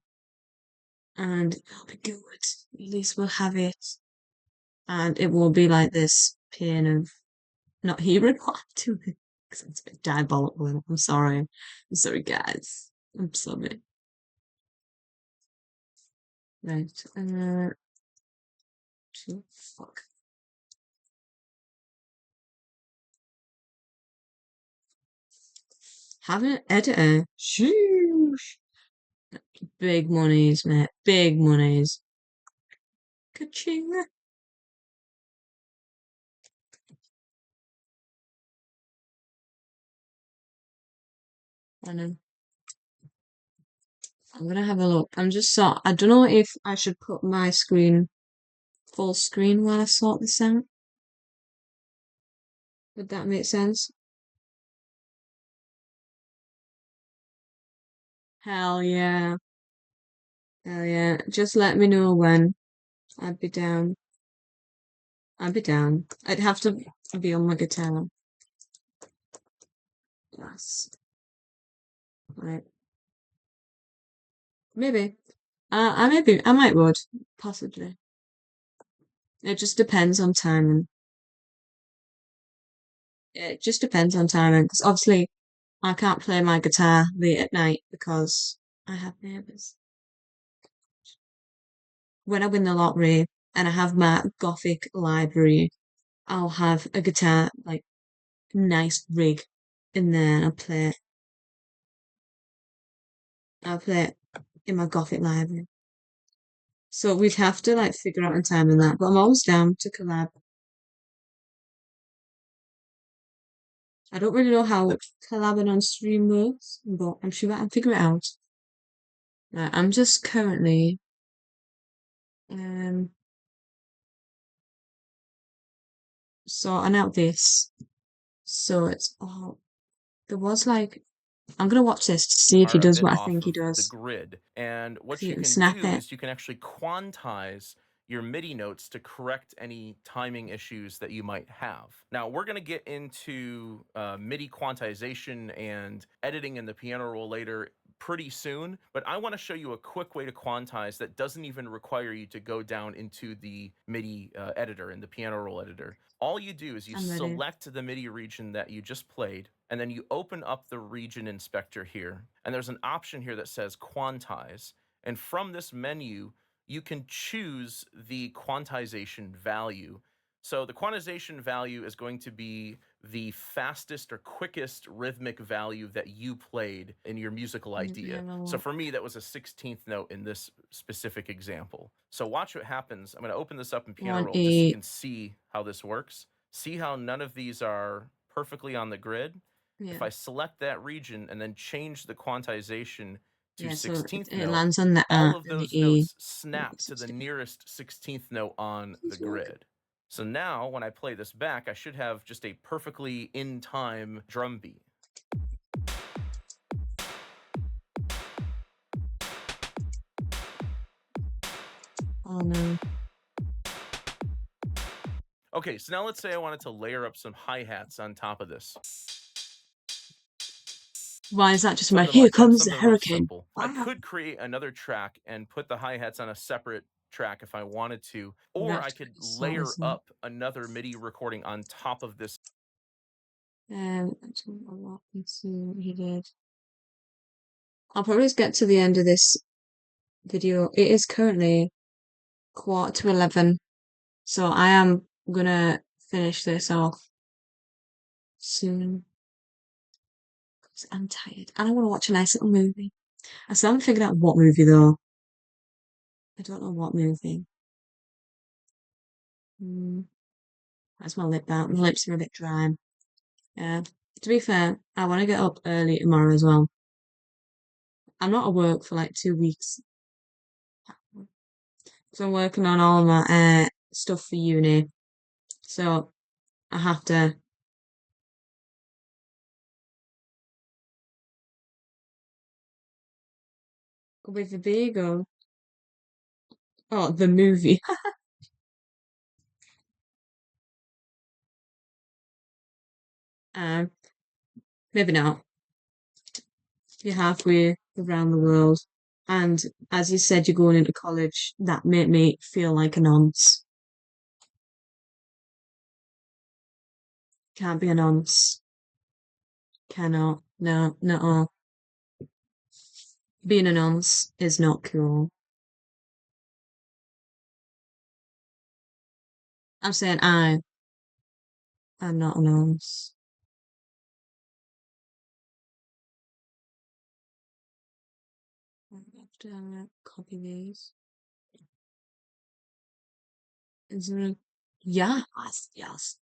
and it'll be good. At least we'll have it, and it won't be like this pain of not hearing what I'm doing because it's a bit diabolical. I'm sorry, guys. I'm sorry. Right. Fuck. Having an editor. Sheesh. Big monies, mate. Big monies. Ka-ching. I know. I'm gonna have a look. I don't know if I should put my screen full screen while I sort this out. Would that make sense? Hell yeah. Hell yeah. Just let me know when. I'd be down. I'd be down. I'd have to be on my guitar. Yes. Right. Maybe. I might would. Possibly. It just depends on timing. It just depends on timing. Because obviously I can't play my guitar late at night because I have neighbours. When I win the lottery and I have my gothic library, I'll have a guitar, like nice rig in there and I'll play it in my gothic library. So we'd have to like figure out a time in that, but I'm always down to collab. I don't really know how collabing on stream works, but I'm sure I can figure it out. Right, I'm just currently um sorting out this. So it's there was like I'm gonna watch this to see if he Are a does bit what I off think he of the does. grid. And If what you you can can snap do it. is you can actually quantize your MIDI notes to correct any timing issues that you might have. Now, we're going to get into MIDI quantization and editing in the piano roll later pretty soon, but I want to show you a quick way to quantize that doesn't even require you to go down into the MIDI editor in the piano roll editor. All you do is you I'm ready. select the MIDI region that you just played, and then you open up the region inspector here, and there's an option here that says quantize. And from this menu, you can choose the quantization value. So the quantization value is going to be the fastest or quickest rhythmic value that you played in your musical idea. So for me, that was a 16th note in this specific example. So watch what happens. I'm going to open this up in Piano Roll just so you 1-8. can see how this works. See how none of these are perfectly on the grid? Yeah. If I select that region and then change the quantization to Yeah, so 16th it note, lands on the all A of and the those E. notes snap to the nearest 16th note on the grid. So now when I play this back, I should have just a perfectly in time drum beat. Oh no. Okay, so now let's say I wanted to layer up some hi-hats on top of this. Why is that just my Something here like that, comes the something real hurricane? simple. I could create another track and put the hi-hats on a separate track if I wanted to, or I could layer up another MIDI recording on top of this. Let's see what he did. I'll probably just get to the end of this video. It is currently 11:15, so I am gonna finish this off soon. 'Cause I'm tired and I want to watch a nice little movie. I still haven't figured out what movie though. I don't know what movie. Where's my lip out? My lips are a bit dry. Yeah. To be fair, I want to get up early tomorrow as well. I'm not at work for like 2 weeks. So I'm working on all my stuff for uni. So I have to. With the bagel. Oh, the movie. Uh, maybe not. You're halfway around the world. And as you said, you're going into college. That made me feel like a nonce. Can't be a nonce. Cannot. No, no. Being a nonce is not cool. I'm saying I'm not a nonce. I have to copy these. Is there a... Yes, yes.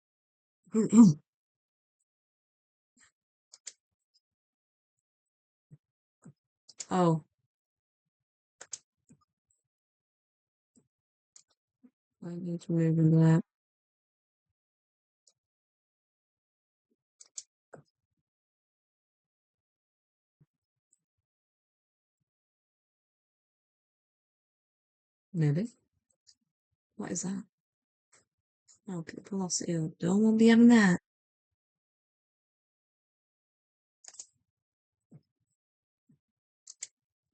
Oh, I need to move into that. Maybe. What is that? Oh, get the velocity up. Don't want to be having that.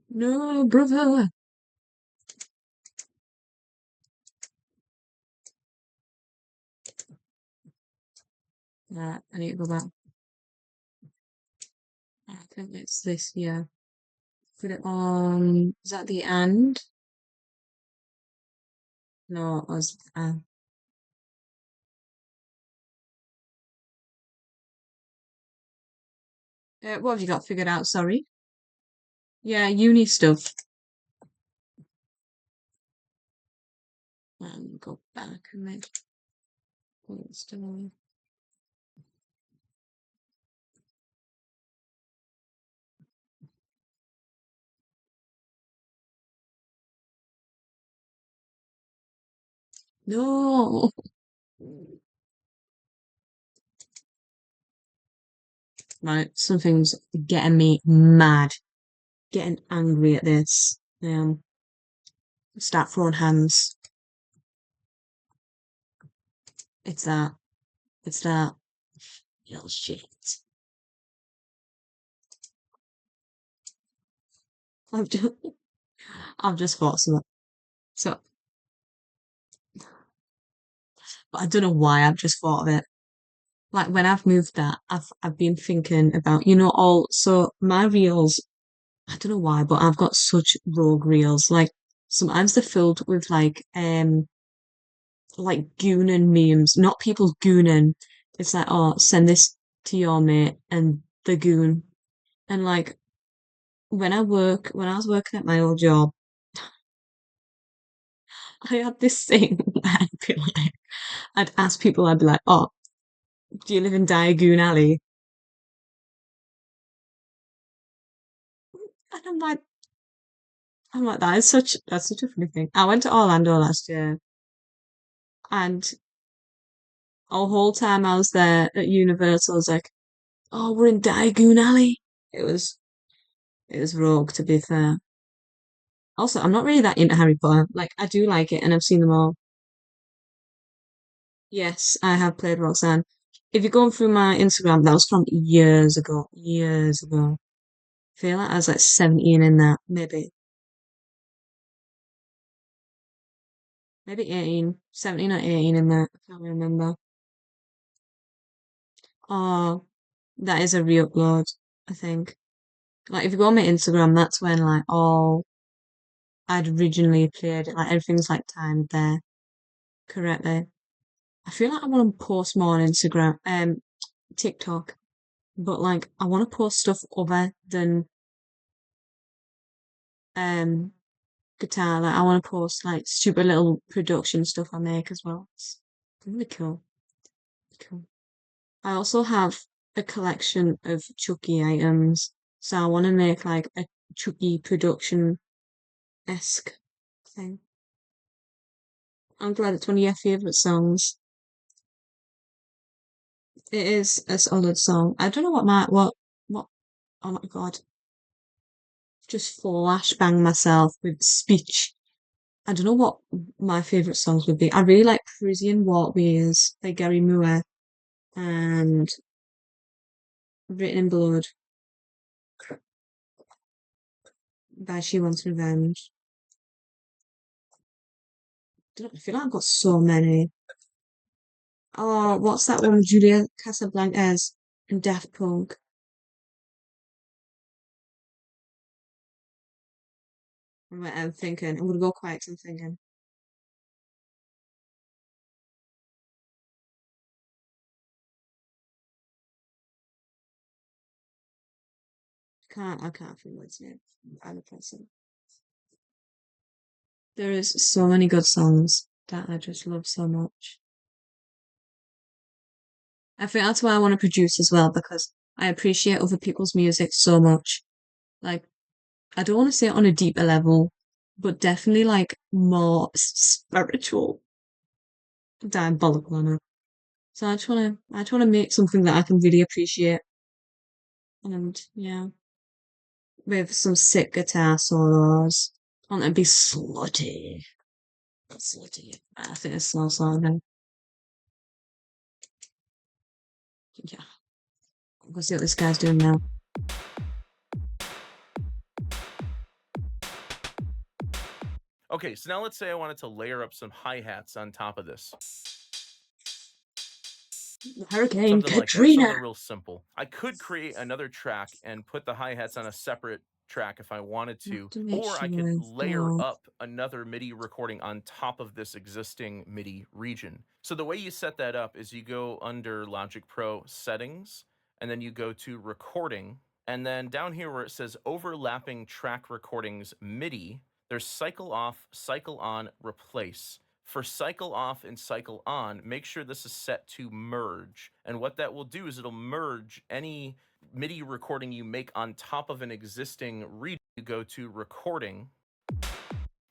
No, brother. I need to go back. I think it's this, yeah. Put it on. Is that the and? No, it was what have you got figured out? Sorry. Yeah, uni stuff. Go back and make still. No. Right, something's getting me mad, getting angry at this. Start throwing hands. It's that. It's that. Little shit. I've just, I've just thought something. So, but I don't know why I've just thought of it. Like when I've moved that, I've been thinking about, all so my reels, I don't know why, but I've got such rogue reels. Like sometimes they're filled with like gooning memes, not people gooning. It's like, oh, send this to your mate and the goon. And like when I was working at my old job, I had this thing where I'd ask people, I'd be like, oh, do you live in Diagoon Alley? And I'm like, that's such a funny thing. I went to Orlando last year, and the whole time I was there at Universal, I was like, "Oh, we're in Diagoon Alley." It was it was rogue, to be fair. Also, I'm not really that into Harry Potter. Like, I do like it, and I've seen them all. Yes, I have played Roxanne. If you're going through my Instagram, that was from years ago. Years ago. I feel like I was like 17 in that, maybe 18, 17 or 18 in that. I can't remember. Oh, that is a re-upload, I think. Like if you go on my Instagram, that's when like all I'd originally played it. Like everything's like timed there correctly. I feel like I want to post more on Instagram, TikTok, but like I want to post stuff other than um guitar. Like I want to post like stupid little production stuff I make as well. It's really cool. Cool. I also have a collection of Chucky items, so I want to make like a Chucky production-esque thing. I'm glad it's one of your favourite songs. It is a solid song. I don't know what, oh my God. Just flashbang myself with speech. I don't know what my favorite songs would be. I really like Parisian Waterways by Gary Moore and Written in Blood by She Wants Revenge. I feel like I've got so many. Oh, what's that one? Julia Casablancas and Daft Punk. Right, I'm thinking. I'm gonna go quiet 'cause I'm thinking. I can't think what's name. I'm a person. There is so many good songs that I just love so much. I think that's why I want to produce as well because I appreciate other people's music so much. Like, I don't want to say it on a deeper level, but definitely like more spiritual, diabolical on it. So I just want to make something that I can really appreciate. And yeah, with some sick guitar solos. I want it to be slutty. Slutty. I think it's so song. Yeah. We'll see what this guy's doing now. Okay, so now let's say I wanted to layer up some hi-hats on top of this. Hurricane Something like that, Katrina. something real simple. I could create another track and put the hi-hats on a separate track if I wanted to, make or I sure could I've layer got- up another MIDI recording on top of this existing MIDI region. So the way you set that up is you go under Logic Pro Settings, and then you go to Recording, and then down here where it says Overlapping Track Recordings MIDI, there's Cycle Off, Cycle On, Replace. For cycle off and cycle on, make sure this is set to merge. And what that will do is it'll merge any MIDI recording you make on top of an existing region. You go to recording.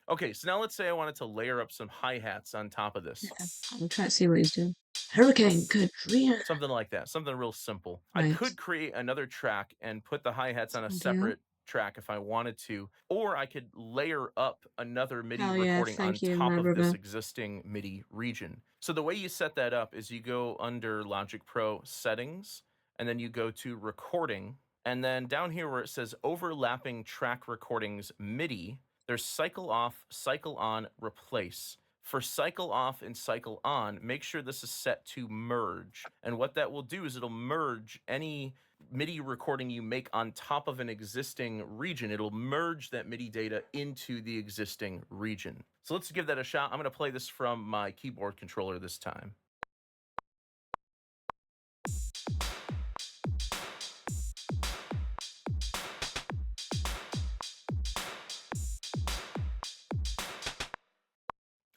Okay, so now let's say I wanted to layer up some hi-hats on top of this. I'm trying to see what he's doing. Hurricane Katrina. Something like that, something real simple. I Right. could create another track and put the hi-hats on a Okay. separate track if I wanted to, or I could layer up another MIDI Hell yeah, recording on thank you, top my of this brother. existing MIDI region. So the way you set that up is you go under Logic Pro Settings, and then you go to Recording, and then down here where it says Overlapping Track Recordings MIDI, there's Cycle Off, Cycle On, Replace. For cycle off and cycle on, make sure this is set to merge. And what that will do is it'll merge any MIDI recording you make on top of an existing region. It'll merge that MIDI data into the existing region. So let's give that a shot. I'm going to play this from my keyboard controller this time.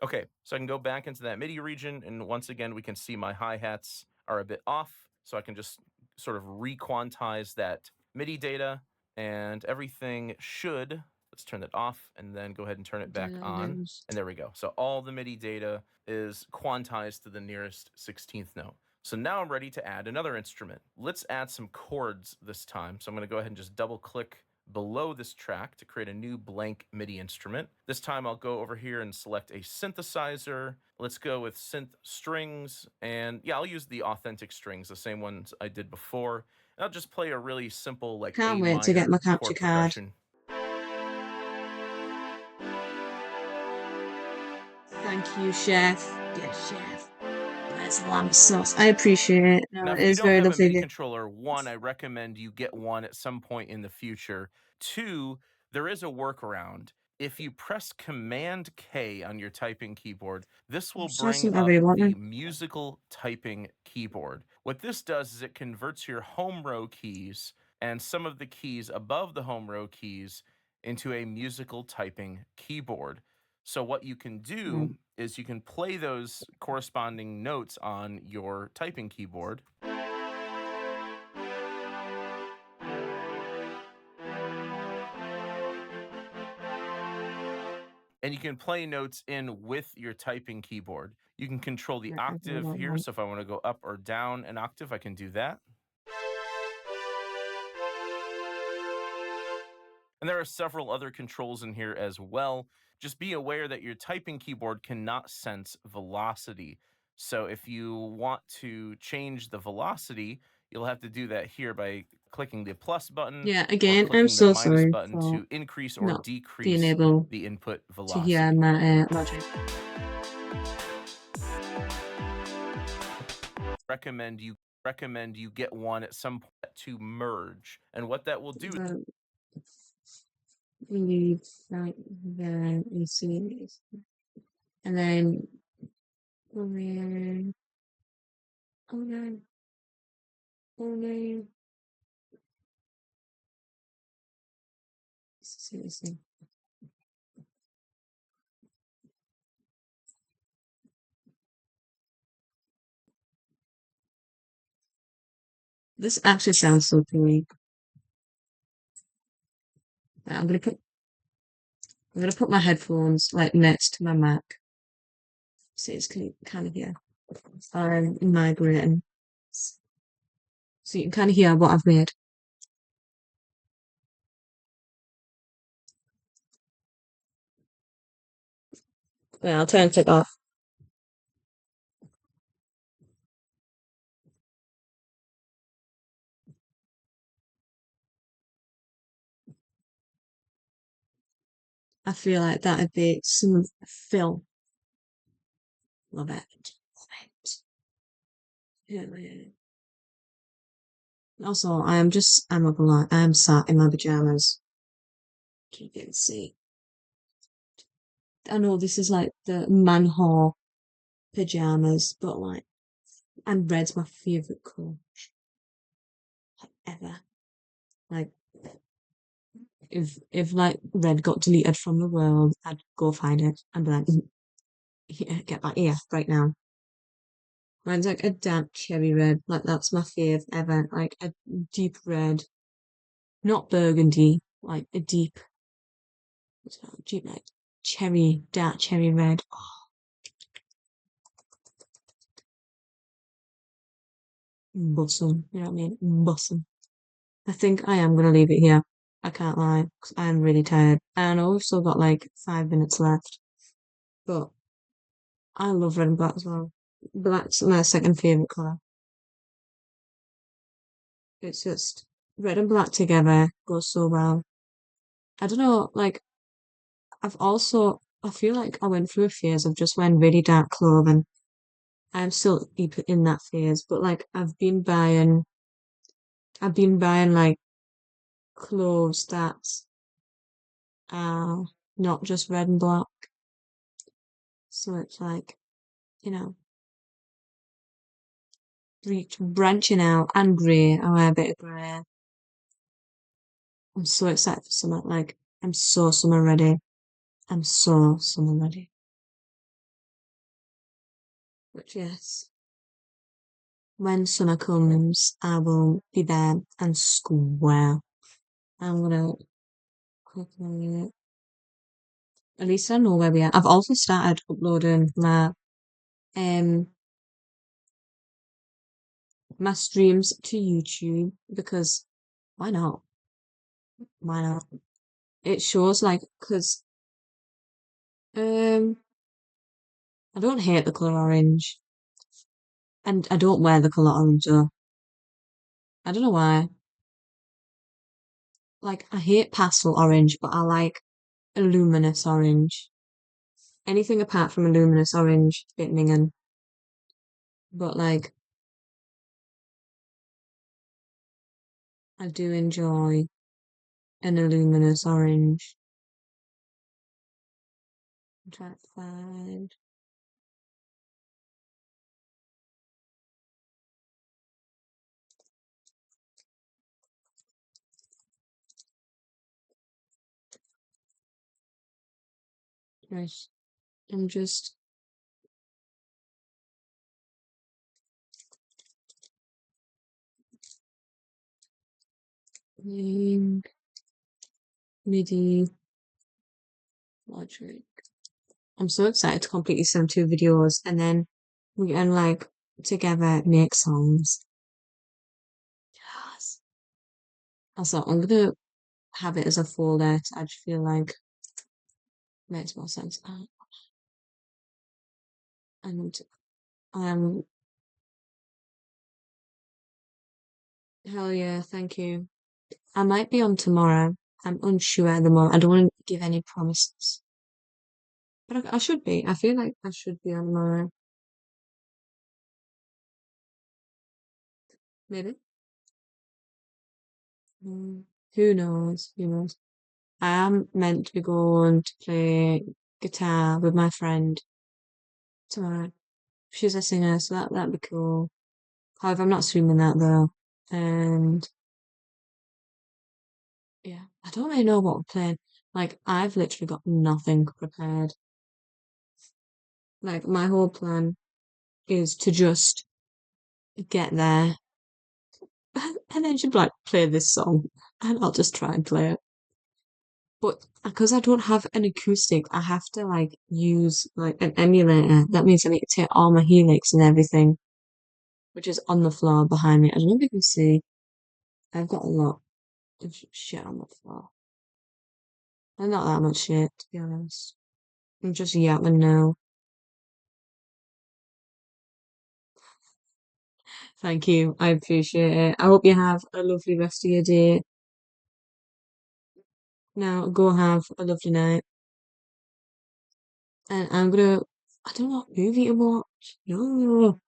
Okay, so I can go back into that MIDI region, and once again, we can see my hi-hats are a bit off, so I can just sort of re-quantize that MIDI data, and everything should, let's turn that off, and then go ahead and turn it back on, and there we go. So all the MIDI data is quantized to the nearest 16th note. So now I'm ready to add another instrument. Let's add some chords this time. So I'm going to go ahead and just double-click below this track to create a new blank MIDI instrument. This time I'll go over here and select a synthesizer. Let's go with synth strings, and yeah, I'll use the authentic strings, the same ones I did before. And I'll just play a really simple like Can't A wait to get minor my capture chord card. progression. Thank you, chef. Yes, chef. That's lamb sauce. I appreciate it. No, Now, it if you is don't very have a lovely. MIDI controller, one, I recommend you get one at some point in the future. Two, there is a workaround. If you press Command K on your typing keyboard, this will bring Something up everyone. the musical typing keyboard. What this does is it converts your home row keys and some of the keys above the home row keys into a musical typing keyboard. So what you can do is you can play those corresponding notes on your typing keyboard. And you can play notes in with your typing keyboard. You can control the octave here. So if I want to go up or down an octave, I can do that. And there are several other controls in here as well. just be aware that your typing keyboard cannot sense velocity. So if you want to change the velocity, you'll have to do that here by clicking the plus button Yeah, or again, I'm clicking the so minus sorry button for to increase or not being decrease able the input to hear velocity. my logic. Recommend you get one at some point to merge. And what that will do Leave right there, you see, and then okay, okay, okay. Seriously. This actually sounds so pretty. I'm gonna put my headphones like next to my Mac so it's kind of hear. I'm migrating, so you can kind of hear what I've made. Yeah, I'll turn it off. I feel like that'd be some film. Love it. Love it. Yeah, yeah. Also, I'm not gonna lie, I'm sat in my pajamas. You can see. I know this is like the manhole pajamas, but like, and red's my favorite colour ever. Like, if like red got deleted from the world, I'd go find it and be like, "Here, get back here right now." Mine's like a damp cherry red, like that's my fave ever. Like a deep red, not burgundy, like a deep, deep like cherry, dark cherry red. Oh, bosom, you know what I mean? Bosom. I think I am gonna leave it here. I can't lie, 'cause I'm really tired. I know we've still got like 5 minutes left, but I love red and black as well. Black's my second favorite color. It's just red and black together goes so well. I don't know, like I feel like I went through a phase of just wearing really dark clothing. I'm still deep in that phase, but like I've been buying like clothes that are not just red and black. So it's like, you know, branching out and grey. I wear a bit of grey. I'm so excited for summer. Like, I'm so summer ready. I'm so summer ready. But yes, when summer comes, I will be there and square. I'm gonna click on it. At least I know where we are. I've also started uploading um my streams to YouTube because why not? Why not? It shows like because um I don't hate the colour orange. And I don't wear the colour orange though. I don't know why. Like I hate pastel orange, but I like a luminous orange. Anything apart from a luminous orange, bit minging. But like I do enjoy an luminous orange. I'm trying to find. Right. I'm just playing MIDI logic. I'm so excited to complete these 2 videos and then we can like together make songs. Yes. Also, I'm gonna have it as a folder. I just feel like makes more sense. And um, hell yeah, thank you. I might be on tomorrow. I'm unsure at the moment. I don't want to give any promises, but I should be. I feel like I should be on tomorrow. Maybe. Who knows? Who knows? I am meant to be going to play guitar with my friend tomorrow. She's a singer, so that'd be cool. However, I'm not streaming that though. And yeah, I don't really know what we're playing. Like, I've literally got nothing prepared. Like, my whole plan is to just get there and then she'd like play this song and I'll just try and play it. But because I don't have an acoustic, I have to like use like an emulator. That means I need to take all my helix and everything, which is on the floor behind me. I don't know if you can see. I've got a lot of shit on the floor. And not that much shit, to be honest. I'm just yapping now. Thank you. I appreciate it. I hope you have a lovely rest of your day. Now go have a lovely night. And I don't know what movie to watch. No.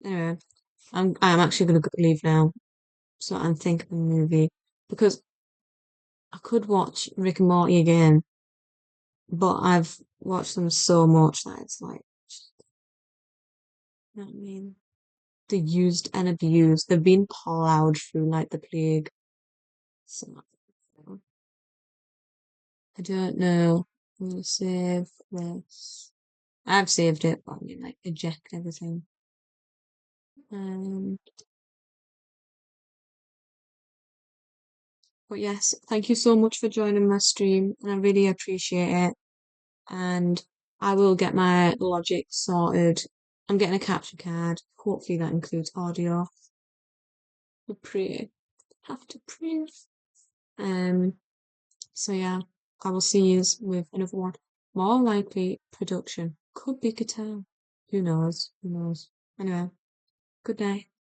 Anyway, I'm actually gonna leave now. So I'm thinking of a movie because I could watch Rick and Morty again, but I've watched them so much that it's like, you know what I mean? They're used and abused. They've been plowed through like the plague. So I don't know. I'm gonna save this. I've saved it, but I mean like eject everything. Um, but yes, thank you so much for joining my stream, and I really appreciate it. And I will get my Logic sorted. I'm getting a capture card. Hopefully that includes audio. I pray. Have to pray. So yeah, I will see you with another one. More likely production. Could be guitar. Who knows? Who knows? Anyway, good night.